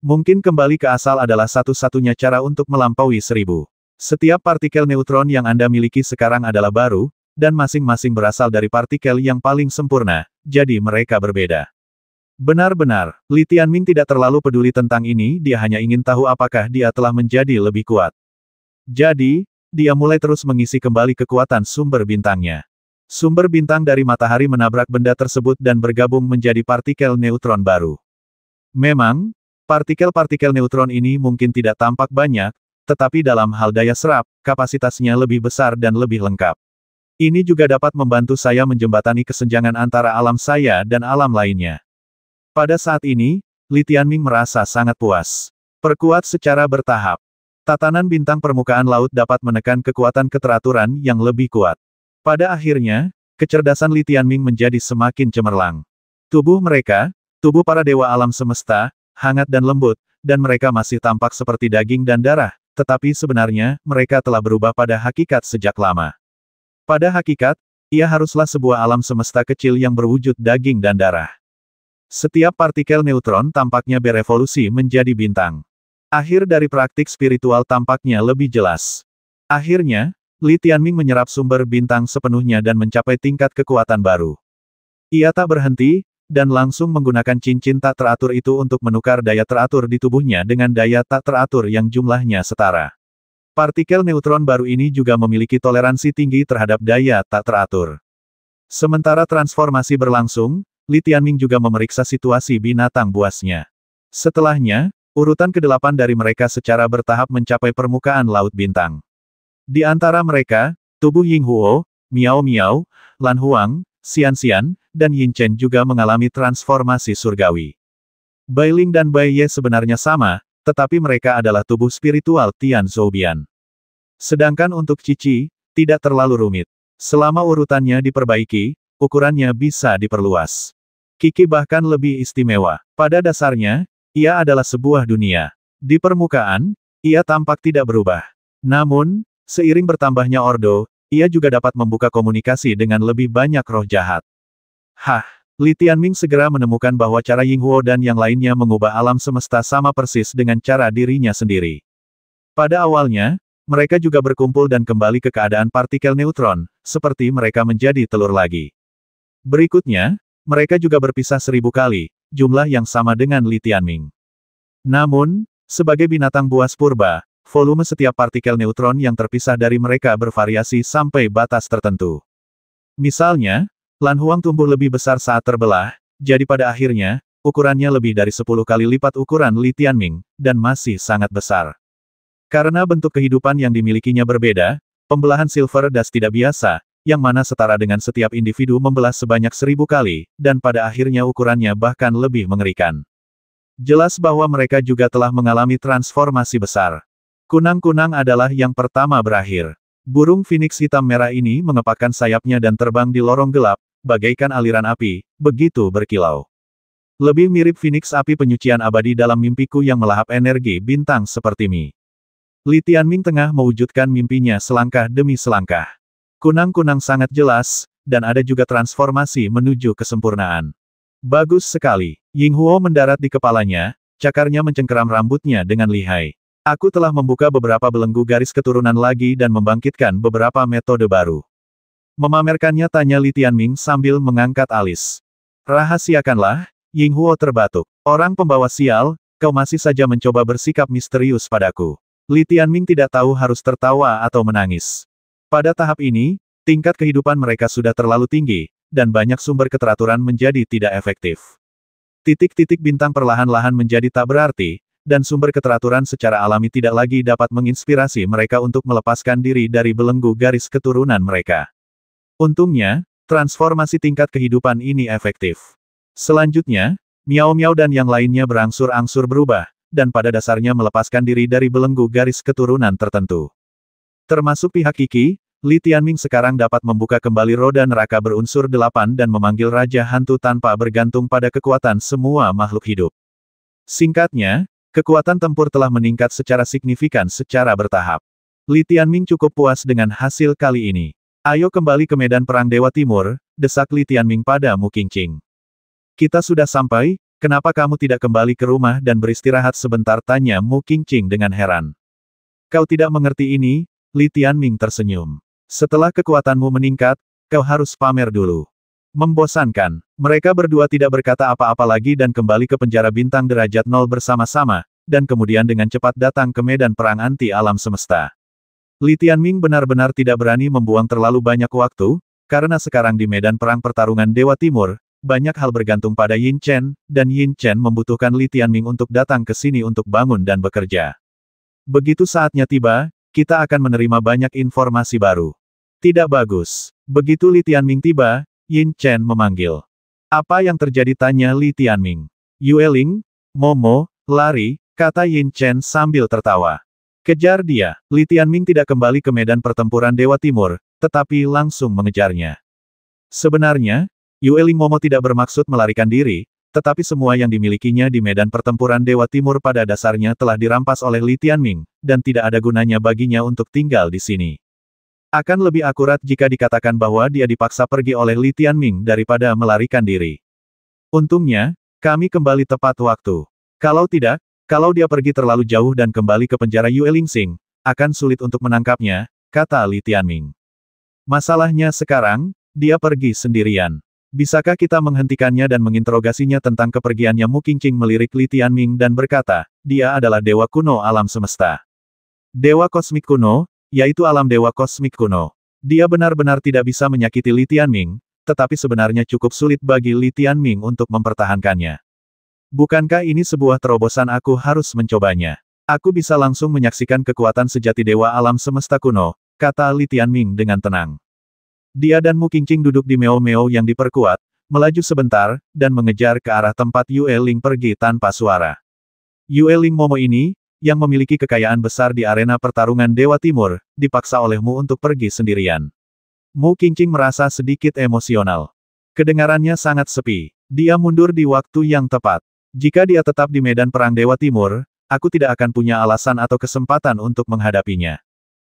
Mungkin kembali ke asal adalah satu-satunya cara untuk melampaui 1000. Setiap partikel neutron yang Anda miliki sekarang adalah baru, dan masing-masing berasal dari partikel yang paling sempurna, jadi mereka berbeda. Benar-benar, Li Tianming tidak terlalu peduli tentang ini, dia hanya ingin tahu apakah dia telah menjadi lebih kuat. Jadi, dia mulai terus mengisi kembali kekuatan sumber bintangnya. Sumber bintang dari matahari menabrak benda tersebut dan bergabung menjadi partikel neutron baru. Memang, partikel-partikel neutron ini mungkin tidak tampak banyak, tetapi dalam hal daya serap, kapasitasnya lebih besar dan lebih lengkap. Ini juga dapat membantu saya menjembatani kesenjangan antara alam saya dan alam lainnya. Pada saat ini, Li Tianming merasa sangat puas. Perkuat secara bertahap. Tatanan bintang permukaan laut dapat menekan kekuatan keteraturan yang lebih kuat. Pada akhirnya, kecerdasan Li Tianming menjadi semakin cemerlang. Tubuh mereka, tubuh para dewa alam semesta, hangat dan lembut, dan mereka masih tampak seperti daging dan darah, tetapi sebenarnya, mereka telah berubah pada hakikat sejak lama. Pada hakikat, ia haruslah sebuah alam semesta kecil yang berwujud daging dan darah. Setiap partikel neutron tampaknya berevolusi menjadi bintang. Akhir dari praktik spiritual tampaknya lebih jelas. Akhirnya, Li Tianming menyerap sumber bintang sepenuhnya dan mencapai tingkat kekuatan baru. Ia tak berhenti, dan langsung menggunakan cincin tak teratur itu untuk menukar daya teratur di tubuhnya dengan daya tak teratur yang jumlahnya setara. Partikel neutron baru ini juga memiliki toleransi tinggi terhadap daya tak teratur. Sementara transformasi berlangsung, Li Tianming juga memeriksa situasi binatang buasnya. Setelahnya, urutan ke-8 dari mereka secara bertahap mencapai permukaan laut bintang. Di antara mereka, tubuh Ying Huo, Miao Miao, Lan Huang, Xian Xian, dan Yin Chen juga mengalami transformasi surgawi. Bai Ling dan Bai Ye sebenarnya sama, tetapi mereka adalah tubuh spiritual Tian Zhoubian. Sedangkan untuk Cici, tidak terlalu rumit. Selama urutannya diperbaiki, ukurannya bisa diperluas. Kiki bahkan lebih istimewa. Pada dasarnya, ia adalah sebuah dunia. Di permukaan, ia tampak tidak berubah. Namun, seiring bertambahnya Ordo, ia juga dapat membuka komunikasi dengan lebih banyak roh jahat. Hah, Li Tianming segera menemukan bahwa cara Ying Huo dan yang lainnya mengubah alam semesta sama persis dengan cara dirinya sendiri. Pada awalnya, mereka juga berkumpul dan kembali ke keadaan partikel neutron, seperti mereka menjadi telur lagi. Berikutnya, mereka juga berpisah 1000 kali, jumlah yang sama dengan Li Tianming. Namun, sebagai binatang buas purba, volume setiap partikel neutron yang terpisah dari mereka bervariasi sampai batas tertentu. Misalnya, Lan Huang tumbuh lebih besar saat terbelah, jadi pada akhirnya, ukurannya lebih dari 10 kali lipat ukuran Li Tianming, dan masih sangat besar. Karena bentuk kehidupan yang dimilikinya berbeda, pembelahan Silver Dust tidak biasa, yang mana setara dengan setiap individu membelah sebanyak 1000 kali, dan pada akhirnya ukurannya bahkan lebih mengerikan. Jelas bahwa mereka juga telah mengalami transformasi besar. Kunang-kunang adalah yang pertama berakhir. Burung Phoenix hitam merah ini mengepakkan sayapnya dan terbang di lorong gelap, bagaikan aliran api, begitu berkilau. Lebih mirip Phoenix api penyucian abadi dalam mimpiku yang melahap energi bintang seperti Mi. Li Tianming tengah mewujudkan mimpinya selangkah demi selangkah. Kunang-kunang sangat jelas, dan ada juga transformasi menuju kesempurnaan. Bagus sekali. Ying Huo mendarat di kepalanya, cakarnya mencengkeram rambutnya dengan lihai. Aku telah membuka beberapa belenggu garis keturunan lagi dan membangkitkan beberapa metode baru. Memamerkannya tanya Li Tianming sambil mengangkat alis. Rahasiakanlah, Ying Huo terbatuk. Orang pembawa sial, kau masih saja mencoba bersikap misterius padaku. Li Tianming tidak tahu harus tertawa atau menangis. Pada tahap ini, tingkat kehidupan mereka sudah terlalu tinggi, dan banyak sumber keteraturan menjadi tidak efektif. Titik-titik bintang perlahan-lahan menjadi tak berarti, dan sumber keteraturan secara alami tidak lagi dapat menginspirasi mereka untuk melepaskan diri dari belenggu garis keturunan mereka. Untungnya, transformasi tingkat kehidupan ini efektif. Selanjutnya, Miao Miao dan yang lainnya berangsur-angsur berubah, dan pada dasarnya melepaskan diri dari belenggu garis keturunan tertentu. Termasuk pihak Kiki, Li Tianming sekarang dapat membuka kembali roda neraka berunsur 8 dan memanggil Raja Hantu tanpa bergantung pada kekuatan semua makhluk hidup. Singkatnya, kekuatan tempur telah meningkat secara signifikan secara bertahap. Li Tianming cukup puas dengan hasil kali ini. Ayo kembali ke medan perang Dewa Timur, desak Li Tianming pada Mu Qingqing. Kita sudah sampai, kenapa kamu tidak kembali ke rumah dan beristirahat sebentar, tanya Mu Qingqing dengan heran. Kau tidak mengerti ini? Li Tianming tersenyum. Setelah kekuatanmu meningkat, kau harus pamer dulu. Membosankan. Mereka berdua tidak berkata apa-apa lagi dan kembali ke penjara bintang derajat 0 bersama-sama, dan kemudian dengan cepat datang ke medan perang anti alam semesta. Li Tianming benar-benar tidak berani membuang terlalu banyak waktu, karena sekarang di medan perang pertarungan Dewa Timur, banyak hal bergantung pada Yin Chen, dan Yin Chen membutuhkan Li Tianming untuk datang ke sini untuk bangun dan bekerja. Begitu saatnya tiba, kita akan menerima banyak informasi baru. Tidak bagus. Begitu Li Tianming tiba, Yin Chen memanggil. Apa yang terjadi, tanya Li Tianming. Yueling, Momo, lari, kata Yin Chen sambil tertawa. Kejar dia. Li Tianming tidak kembali ke medan pertempuran Dewa Timur, tetapi langsung mengejarnya. Sebenarnya, Yueling Momo tidak bermaksud melarikan diri, tetapi semua yang dimilikinya di medan pertempuran Dewa Timur pada dasarnya telah dirampas oleh Li Tianming, dan tidak ada gunanya baginya untuk tinggal di sini. Akan lebih akurat jika dikatakan bahwa dia dipaksa pergi oleh Li Tianming daripada melarikan diri. Untungnya, kami kembali tepat waktu. Kalau tidak, kalau dia pergi terlalu jauh dan kembali ke penjara Yuelingsing, akan sulit untuk menangkapnya, kata Li Tianming. Masalahnya sekarang, dia pergi sendirian. Bisakah kita menghentikannya dan menginterogasinya tentang kepergiannya? Mu Qingqing melirik Li Tianming dan berkata, dia adalah dewa kuno alam semesta. Dewa kosmik kuno, yaitu alam dewa kosmik kuno. Dia benar-benar tidak bisa menyakiti Li Tianming, tetapi sebenarnya cukup sulit bagi Li Tianming untuk mempertahankannya. Bukankah ini sebuah terobosan? Aku harus mencobanya. Aku bisa langsung menyaksikan kekuatan sejati dewa alam semesta kuno, kata Li Tianming dengan tenang. Dia dan Mu Qingqing duduk di meo-meo yang diperkuat, melaju sebentar, dan mengejar ke arah tempat Yueling pergi tanpa suara. Yueling Momo ini, yang memiliki kekayaan besar di arena pertarungan Dewa Timur, dipaksa olehmu untuk pergi sendirian. Mu Qingqing merasa sedikit emosional. Kedengarannya sangat sepi. Dia mundur di waktu yang tepat. Jika dia tetap di medan perang Dewa Timur, aku tidak akan punya alasan atau kesempatan untuk menghadapinya.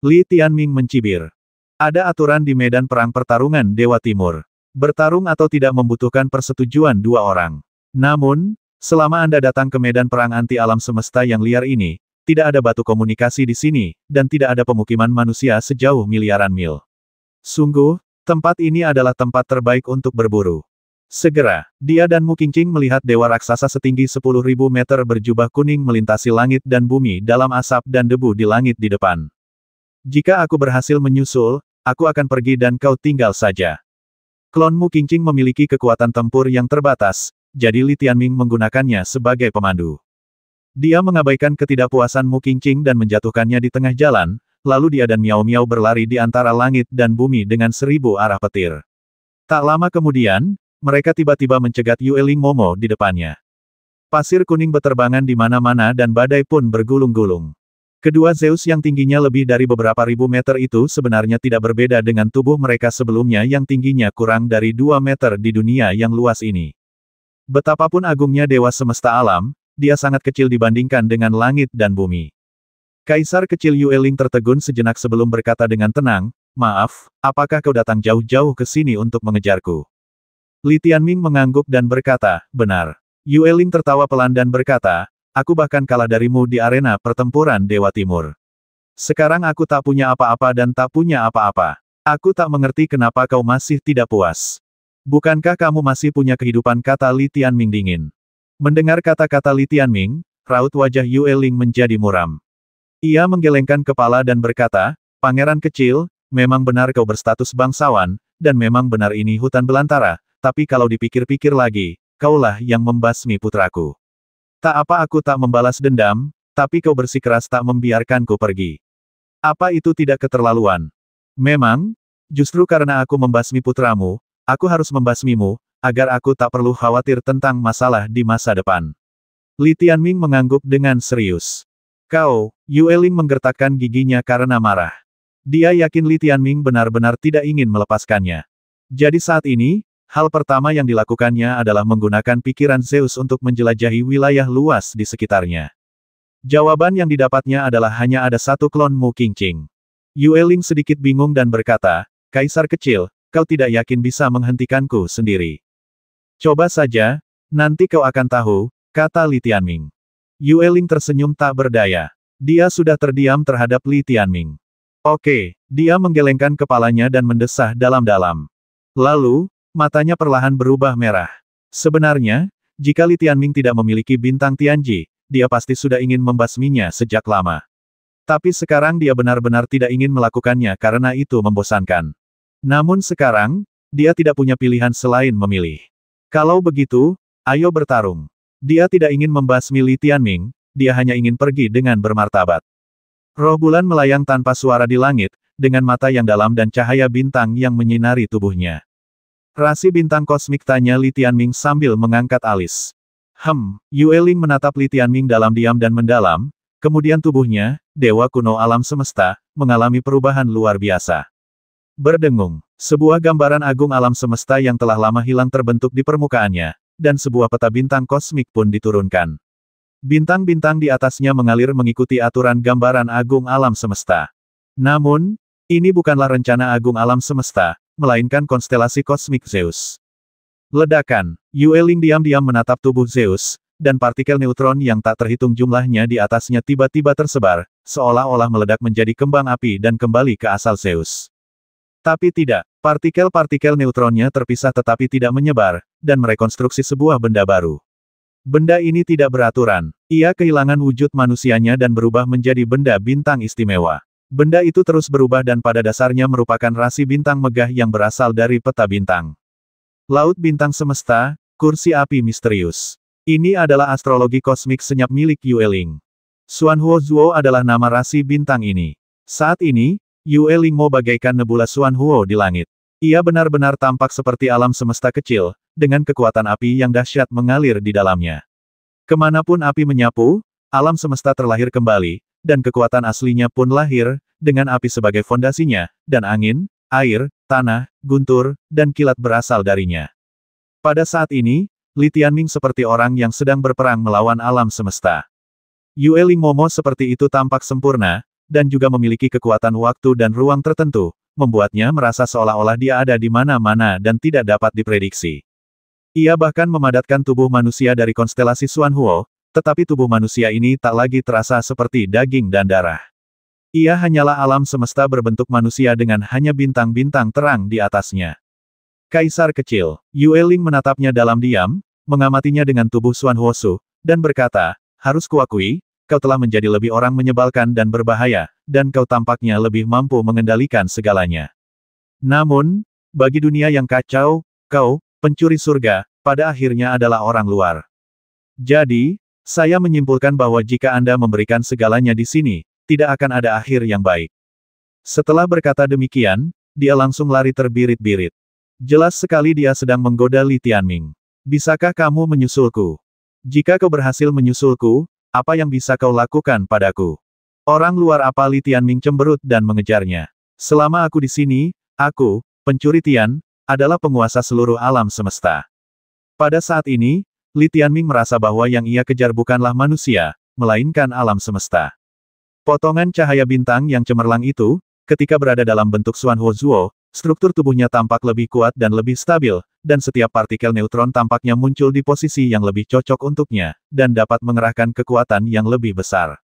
Li Tianming mencibir. Ada aturan di medan perang pertarungan Dewa Timur. Bertarung atau tidak membutuhkan persetujuan dua orang. Namun, selama Anda datang ke medan perang anti alam semesta yang liar ini, tidak ada batu komunikasi di sini, dan tidak ada pemukiman manusia sejauh miliaran mil. Sungguh, tempat ini adalah tempat terbaik untuk berburu. Segera, dia dan Mu Qingqing melihat dewa raksasa setinggi 10.000 meter berjubah kuning melintasi langit dan bumi dalam asap dan debu di langit di depan. Jika aku berhasil menyusul, aku akan pergi dan kau tinggal saja. Klon Mu Qingqing memiliki kekuatan tempur yang terbatas, jadi Li Tianming menggunakannya sebagai pemandu. Dia mengabaikan ketidakpuasan Mu Qingqing dan menjatuhkannya di tengah jalan, lalu dia dan Miao Miao berlari di antara langit dan bumi dengan 1000 arah petir. Tak lama kemudian, mereka tiba-tiba mencegat Yueling Momo di depannya. Pasir kuning beterbangan di mana-mana dan badai pun bergulung-gulung. Kedua Zeus yang tingginya lebih dari beberapa ribu meter itu sebenarnya tidak berbeda dengan tubuh mereka sebelumnya yang tingginya kurang dari 2 meter di dunia yang luas ini. Betapapun agungnya dewa semesta alam, dia sangat kecil dibandingkan dengan langit dan bumi. Kaisar kecil Yueling tertegun sejenak sebelum berkata dengan tenang, maaf, apakah kau datang jauh-jauh ke sini untuk mengejarku? Li Tianming mengangguk dan berkata, benar. Yueling tertawa pelan dan berkata, aku bahkan kalah darimu di arena pertempuran Dewa Timur. Sekarang aku tak punya apa-apa dan tak punya apa-apa. Aku tak mengerti kenapa kau masih tidak puas. Bukankah kamu masih punya kehidupan, kata Li Tianming dingin. Mendengar kata-kata Li Tianming, raut wajah Yueling menjadi muram. Ia menggelengkan kepala dan berkata, pangeran kecil, memang benar kau berstatus bangsawan, dan memang benar ini hutan belantara, tapi kalau dipikir-pikir lagi, kaulah yang membasmi putraku. Tak apa aku tak membalas dendam, tapi kau bersikeras tak membiarkanku pergi. Apa itu tidak keterlaluan? Memang, justru karena aku membasmi putramu, aku harus membasmimu, agar aku tak perlu khawatir tentang masalah di masa depan. Li Tianming mengangguk dengan serius. Kau, Yueling menggertakkan giginya karena marah. Dia yakin Li Tianming benar-benar tidak ingin melepaskannya. Jadi saat ini, hal pertama yang dilakukannya adalah menggunakan pikiran Zeus untuk menjelajahi wilayah luas di sekitarnya. Jawaban yang didapatnya adalah hanya ada satu klon Mu Qingqing. Yueling sedikit bingung dan berkata, Kaisar kecil, kau tidak yakin bisa menghentikanku sendiri. Coba saja, nanti kau akan tahu, kata Li Tianming. Yueling tersenyum tak berdaya. Dia sudah terdiam terhadap Li Tianming. Oke, dia menggelengkan kepalanya dan mendesah dalam-dalam. Lalu, matanya perlahan berubah merah. Sebenarnya, jika Li Tianming tidak memiliki bintang Tianji, dia pasti sudah ingin membasminya sejak lama. Tapi sekarang dia benar-benar tidak ingin melakukannya karena itu membosankan. Namun sekarang, dia tidak punya pilihan selain memilih. Kalau begitu, ayo bertarung. Dia tidak ingin membasmi Li Tianming, dia hanya ingin pergi dengan bermartabat. Roh bulan melayang tanpa suara di langit, dengan mata yang dalam dan cahaya bintang yang menyinari tubuhnya. Rasi bintang kosmik, tanya Li Tianming sambil mengangkat alis. Yue Ling menatap Li Tianming dalam diam dan mendalam, kemudian tubuhnya, dewa kuno alam semesta, mengalami perubahan luar biasa. Berdengung, sebuah gambaran agung alam semesta yang telah lama hilang terbentuk di permukaannya, dan sebuah peta bintang kosmik pun diturunkan. Bintang-bintang di atasnya mengalir mengikuti aturan gambaran agung alam semesta. Namun, ini bukanlah rencana agung alam semesta, melainkan konstelasi kosmik Zeus. Ledakan, Yue Ling diam-diam menatap tubuh Zeus, dan partikel neutron yang tak terhitung jumlahnya di atasnya tiba-tiba tersebar, seolah-olah meledak menjadi kembang api dan kembali ke asal Zeus. Tapi tidak, partikel-partikel neutronnya terpisah tetapi tidak menyebar, dan merekonstruksi sebuah benda baru. Benda ini tidak beraturan. Ia kehilangan wujud manusianya dan berubah menjadi benda bintang istimewa. Benda itu terus berubah dan pada dasarnya merupakan rasi bintang megah yang berasal dari peta bintang. Laut bintang semesta, kursi api misterius. Ini adalah astrologi kosmik senyap milik Yue Ling. Xuanhuo Zuo adalah nama rasi bintang ini. Saat ini, Yue Ling Mo bagaikan nebula Xuanhuo di langit. Ia benar-benar tampak seperti alam semesta kecil, dengan kekuatan api yang dahsyat mengalir di dalamnya. Kemanapun api menyapu, alam semesta terlahir kembali, dan kekuatan aslinya pun lahir, dengan api sebagai fondasinya, dan angin, air, tanah, guntur, dan kilat berasal darinya. Pada saat ini, Li Tianming seperti orang yang sedang berperang melawan alam semesta. Yue Ling Momo seperti itu tampak sempurna, dan juga memiliki kekuatan waktu dan ruang tertentu, membuatnya merasa seolah-olah dia ada di mana-mana dan tidak dapat diprediksi. Ia bahkan memadatkan tubuh manusia dari konstelasi Xuanhuo, tetapi tubuh manusia ini tak lagi terasa seperti daging dan darah. Ia hanyalah alam semesta berbentuk manusia dengan hanya bintang-bintang terang di atasnya. Kaisar kecil, Yue Ling menatapnya dalam diam, mengamatinya dengan tubuh Xuanhuo Su, dan berkata, harus kuakui, kau telah menjadi lebih orang menyebalkan dan berbahaya, dan kau tampaknya lebih mampu mengendalikan segalanya. Namun, bagi dunia yang kacau, kau, pencuri surga, pada akhirnya adalah orang luar. Jadi, saya menyimpulkan bahwa jika Anda memberikan segalanya di sini, tidak akan ada akhir yang baik. Setelah berkata demikian, dia langsung lari terbirit-birit. Jelas sekali dia sedang menggoda Li Tianming. Bisakah kamu menyusulku? Jika kau berhasil menyusulku, apa yang bisa kau lakukan padaku? Orang luar apa? Li Tianming cemberut dan mengejarnya. Selama aku di sini, aku, pencuri Tian, adalah penguasa seluruh alam semesta. Pada saat ini, Li Tianming merasa bahwa yang ia kejar bukanlah manusia, melainkan alam semesta. Potongan cahaya bintang yang cemerlang itu, ketika berada dalam bentuk Xuanhuo Zuo, struktur tubuhnya tampak lebih kuat dan lebih stabil, dan setiap partikel neutron tampaknya muncul di posisi yang lebih cocok untuknya, dan dapat mengerahkan kekuatan yang lebih besar.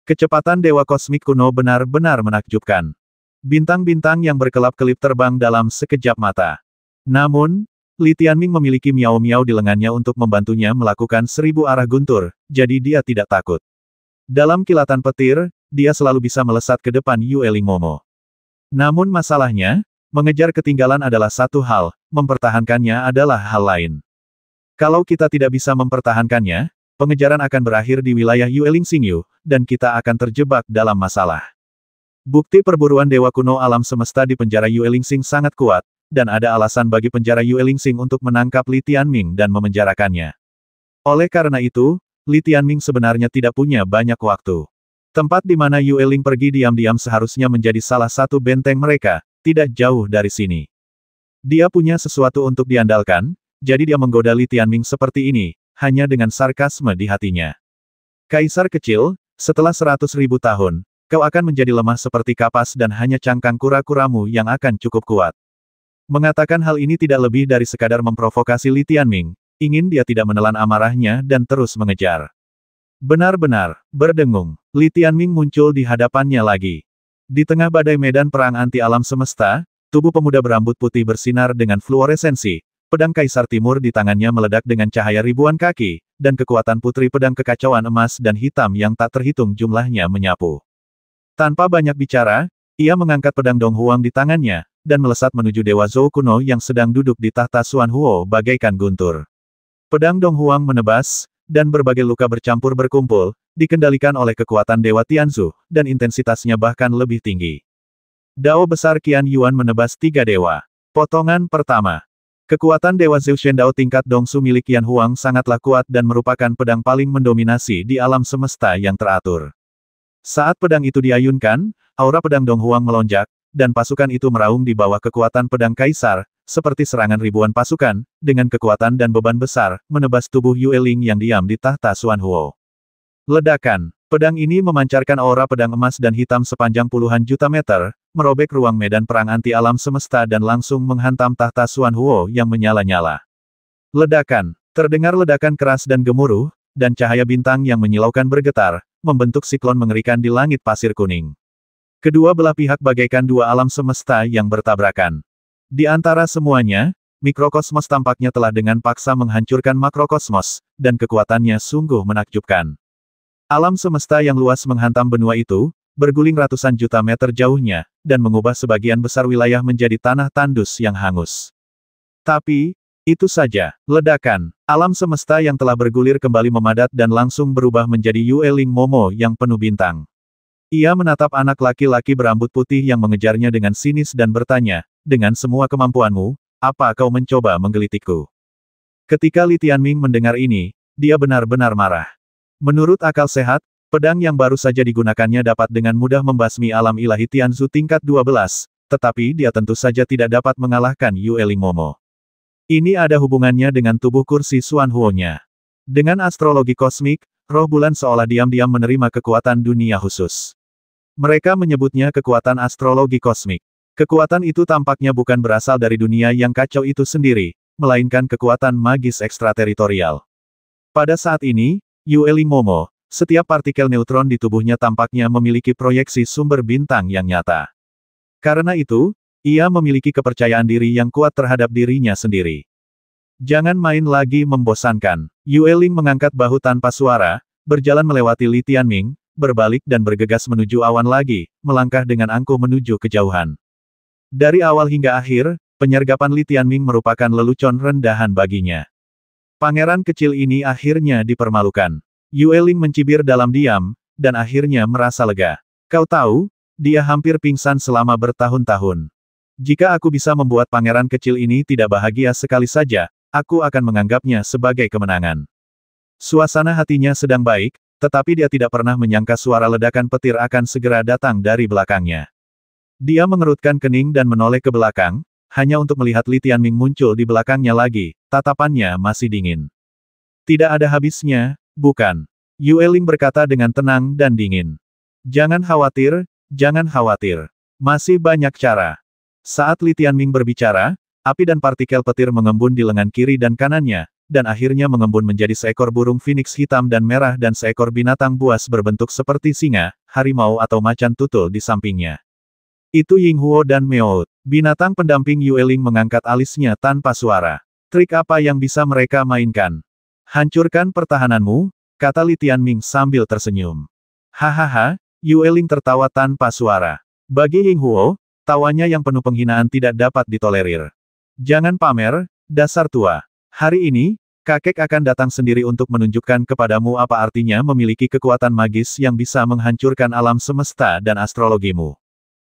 Kecepatan dewa kosmik kuno benar-benar menakjubkan. Bintang-bintang yang berkelap-kelip terbang dalam sekejap mata. Namun, Li Tianming memiliki miao-miao di lengannya untuk membantunya melakukan 1000 arah guntur, jadi dia tidak takut. Dalam kilatan petir, dia selalu bisa melesat ke depan Yue Ling Momo. Namun masalahnya, mengejar ketinggalan adalah satu hal, mempertahankannya adalah hal lain. Kalau kita tidak bisa mempertahankannya, pengejaran akan berakhir di wilayah Yue Ling Xingyu, dan kita akan terjebak dalam masalah. Bukti perburuan dewa kuno alam semesta di penjara Yue Ling Xing sangat kuat, dan ada alasan bagi penjara Yue Ling Xing untuk menangkap Li Tianming dan memenjarakannya. Oleh karena itu, Li Tianming sebenarnya tidak punya banyak waktu. Tempat di mana Yue Ling pergi diam-diam seharusnya menjadi salah satu benteng mereka, tidak jauh dari sini. Dia punya sesuatu untuk diandalkan, jadi dia menggoda Li Tianming seperti ini, hanya dengan sarkasme di hatinya. Kaisar kecil, setelah 100.000 tahun, kau akan menjadi lemah seperti kapas dan hanya cangkang kura-kuramu yang akan cukup kuat. Mengatakan hal ini tidak lebih dari sekadar memprovokasi Li Tianming, ingin dia tidak menelan amarahnya dan terus mengejar. Benar-benar, berdengung, Li Tianming muncul di hadapannya lagi. Di tengah badai medan perang anti alam semesta, tubuh pemuda berambut putih bersinar dengan fluoresensi, pedang Kaisar Timur di tangannya meledak dengan cahaya ribuan kaki, dan kekuatan putri pedang kekacauan emas dan hitam yang tak terhitung jumlahnya menyapu. Tanpa banyak bicara, ia mengangkat pedang Dong Huang di tangannya, dan melesat menuju Dewa Zhou kuno yang sedang duduk di tahta Xuanhuo bagaikan guntur. Pedang Dong Huang menebas, dan berbagai luka bercampur berkumpul, dikendalikan oleh kekuatan Dewa Tianzu, dan intensitasnya bahkan lebih tinggi. Dao besar Qian Yuan menebas tiga dewa. Potongan pertama. Kekuatan Dewa Zhou Shendao tingkat Dongsu milik Yan Huang sangatlah kuat dan merupakan pedang paling mendominasi di alam semesta yang teratur. Saat pedang itu diayunkan, aura pedang Dong Huang melonjak, dan pasukan itu meraung di bawah kekuatan pedang kaisar, seperti serangan ribuan pasukan, dengan kekuatan dan beban besar, menebas tubuh Yue Ling yang diam di tahta Xuan Huo. Ledakan. Pedang ini memancarkan aura pedang emas dan hitam sepanjang puluhan juta meter, merobek ruang medan perang anti alam semesta dan langsung menghantam tahta Xuan Huo yang menyala-nyala. Ledakan. Terdengar ledakan keras dan gemuruh, dan cahaya bintang yang menyilaukan bergetar, membentuk siklon mengerikan di langit pasir kuning. Kedua belah pihak bagaikan dua alam semesta yang bertabrakan. Di antara semuanya, mikrokosmos tampaknya telah dengan paksa menghancurkan makrokosmos, dan kekuatannya sungguh menakjubkan. Alam semesta yang luas menghantam benua itu, berguling ratusan juta meter jauhnya, dan mengubah sebagian besar wilayah menjadi tanah tandus yang hangus. Tapi, itu saja, ledakan. Alam semesta yang telah bergulir kembali memadat dan langsung berubah menjadi Yue Ling Momo yang penuh bintang. Ia menatap anak laki-laki berambut putih yang mengejarnya dengan sinis dan bertanya, dengan semua kemampuanmu, apa kau mencoba menggelitikku? Ketika Li Tianming mendengar ini, dia benar-benar marah. Menurut akal sehat, pedang yang baru saja digunakannya dapat dengan mudah membasmi alam ilahi Tianzu tingkat 12, tetapi dia tentu saja tidak dapat mengalahkan Yue Ling Momo. Ini ada hubungannya dengan tubuh kursi Xuan Huo-nya. Dengan astrologi kosmik, roh bulan seolah diam-diam menerima kekuatan dunia khusus. Mereka menyebutnya kekuatan astrologi kosmik. Kekuatan itu tampaknya bukan berasal dari dunia yang kacau itu sendiri, melainkan kekuatan magis ekstrateritorial. Pada saat ini, Yue Ling Momo, setiap partikel neutron di tubuhnya tampaknya memiliki proyeksi sumber bintang yang nyata. Karena itu, ia memiliki kepercayaan diri yang kuat terhadap dirinya sendiri. Jangan main lagi membosankan. Yue Ling mengangkat bahu tanpa suara, berjalan melewati Li Tianming, berbalik dan bergegas menuju awan lagi, melangkah dengan angkuh menuju kejauhan. Dari awal hingga akhir, penyergapan Li Tianming merupakan lelucon rendahan baginya. Pangeran kecil ini akhirnya dipermalukan. Yue Ling mencibir dalam diam, dan akhirnya merasa lega. Kau tahu, dia hampir pingsan selama bertahun-tahun. Jika aku bisa membuat pangeran kecil ini tidak bahagia sekali saja, aku akan menganggapnya sebagai kemenangan. Suasana hatinya sedang baik, tetapi dia tidak pernah menyangka suara ledakan petir akan segera datang dari belakangnya. Dia mengerutkan kening dan menoleh ke belakang, hanya untuk melihat Li Tianming muncul di belakangnya lagi, tatapannya masih dingin. Tidak ada habisnya, bukan? Yue Ling berkata dengan tenang dan dingin. Jangan khawatir, jangan khawatir. Masih banyak cara. Saat Li Tianming berbicara, api dan partikel petir mengembun di lengan kiri dan kanannya, dan akhirnya mengembun menjadi seekor burung phoenix hitam dan merah dan seekor binatang buas berbentuk seperti singa, harimau atau macan tutul di sampingnya. Itu Ying Huo dan Meout. Binatang pendamping Yue Ling mengangkat alisnya tanpa suara. Trik apa yang bisa mereka mainkan? Hancurkan pertahananmu, kata Li Tianming sambil tersenyum. Hahaha, Yue Ling tertawa tanpa suara. Bagi Ying Huo, tawanya yang penuh penghinaan tidak dapat ditolerir. Jangan pamer, dasar tua. Hari ini, kakek akan datang sendiri untuk menunjukkan kepadamu apa artinya memiliki kekuatan magis yang bisa menghancurkan alam semesta dan astrologimu.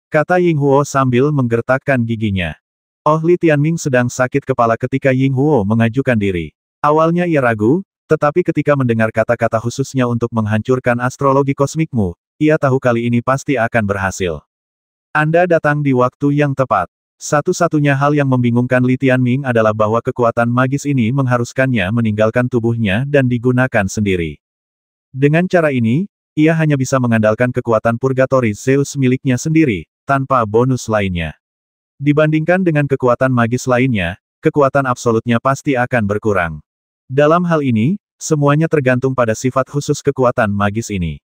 Kata Ying Huo sambil menggertakkan giginya. Oh, Li Tianming sedang sakit kepala ketika Ying Huo mengajukan diri. Awalnya ia ragu, tetapi ketika mendengar kata-kata khususnya untuk menghancurkan astrologi kosmikmu, ia tahu kali ini pasti akan berhasil. Anda datang di waktu yang tepat. Satu-satunya hal yang membingungkan Li Tianming adalah bahwa kekuatan magis ini mengharuskannya meninggalkan tubuhnya dan digunakan sendiri. Dengan cara ini, ia hanya bisa mengandalkan kekuatan Purgatory Zeus miliknya sendiri, tanpa bonus lainnya. Dibandingkan dengan kekuatan magis lainnya, kekuatan absolutnya pasti akan berkurang. Dalam hal ini, semuanya tergantung pada sifat khusus kekuatan magis ini.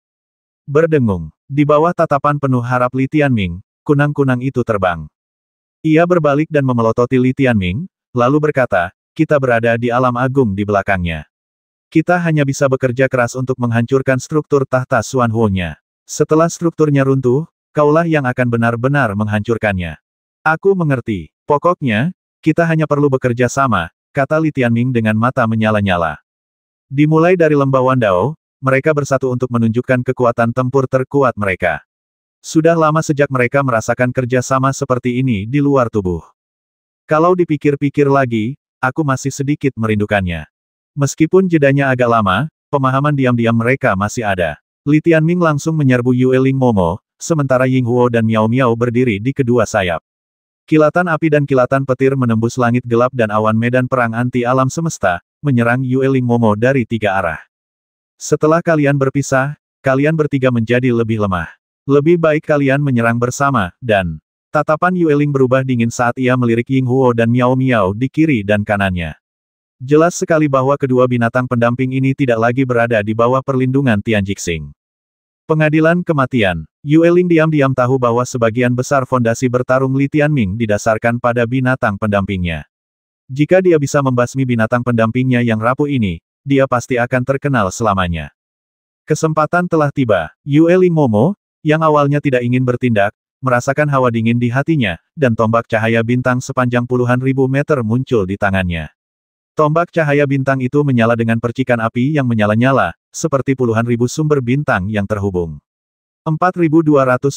Berdengung, di bawah tatapan penuh harap Li Tianming, kunang-kunang itu terbang. Ia berbalik dan memelototi Li Tianming, lalu berkata, kita berada di alam agung di belakangnya. Kita hanya bisa bekerja keras untuk menghancurkan struktur tahta Xuan Huo-nya. Setelah strukturnya runtuh, kaulah yang akan benar-benar menghancurkannya. Aku mengerti. Pokoknya, kita hanya perlu bekerja sama, kata Li Tianming dengan mata menyala-nyala. Dimulai dari lembah Wandao, mereka bersatu untuk menunjukkan kekuatan tempur terkuat mereka. Sudah lama sejak mereka merasakan kerja sama seperti ini di luar tubuh. Kalau dipikir-pikir lagi, aku masih sedikit merindukannya. Meskipun jedanya agak lama, pemahaman diam-diam mereka masih ada. Li Tianming langsung menyerbu Yue Ling Momo, sementara Ying Huo dan Miao Miao berdiri di kedua sayap. Kilatan api dan kilatan petir menembus langit gelap dan awan medan perang anti alam semesta, menyerang Yue Ling Momo dari 3 arah. Setelah kalian berpisah, kalian bertiga menjadi lebih lemah. Lebih baik kalian menyerang bersama, dan tatapan Yue Ling berubah dingin saat ia melirik Ying Huo dan Miao Miao di kiri dan kanannya. Jelas sekali bahwa kedua binatang pendamping ini tidak lagi berada di bawah perlindungan Tian Jixing. Pengadilan kematian. Yue Ling diam-diam tahu bahwa sebagian besar fondasi bertarung Li Tianming didasarkan pada binatang pendampingnya. Jika dia bisa membasmi binatang pendampingnya yang rapuh ini, dia pasti akan terkenal selamanya. Kesempatan telah tiba. Yue Ling Momo, yang awalnya tidak ingin bertindak, merasakan hawa dingin di hatinya, dan tombak cahaya bintang sepanjang puluhan ribu meter muncul di tangannya. Tombak cahaya bintang itu menyala dengan percikan api yang menyala-nyala, seperti puluhan ribu sumber bintang yang terhubung. 4280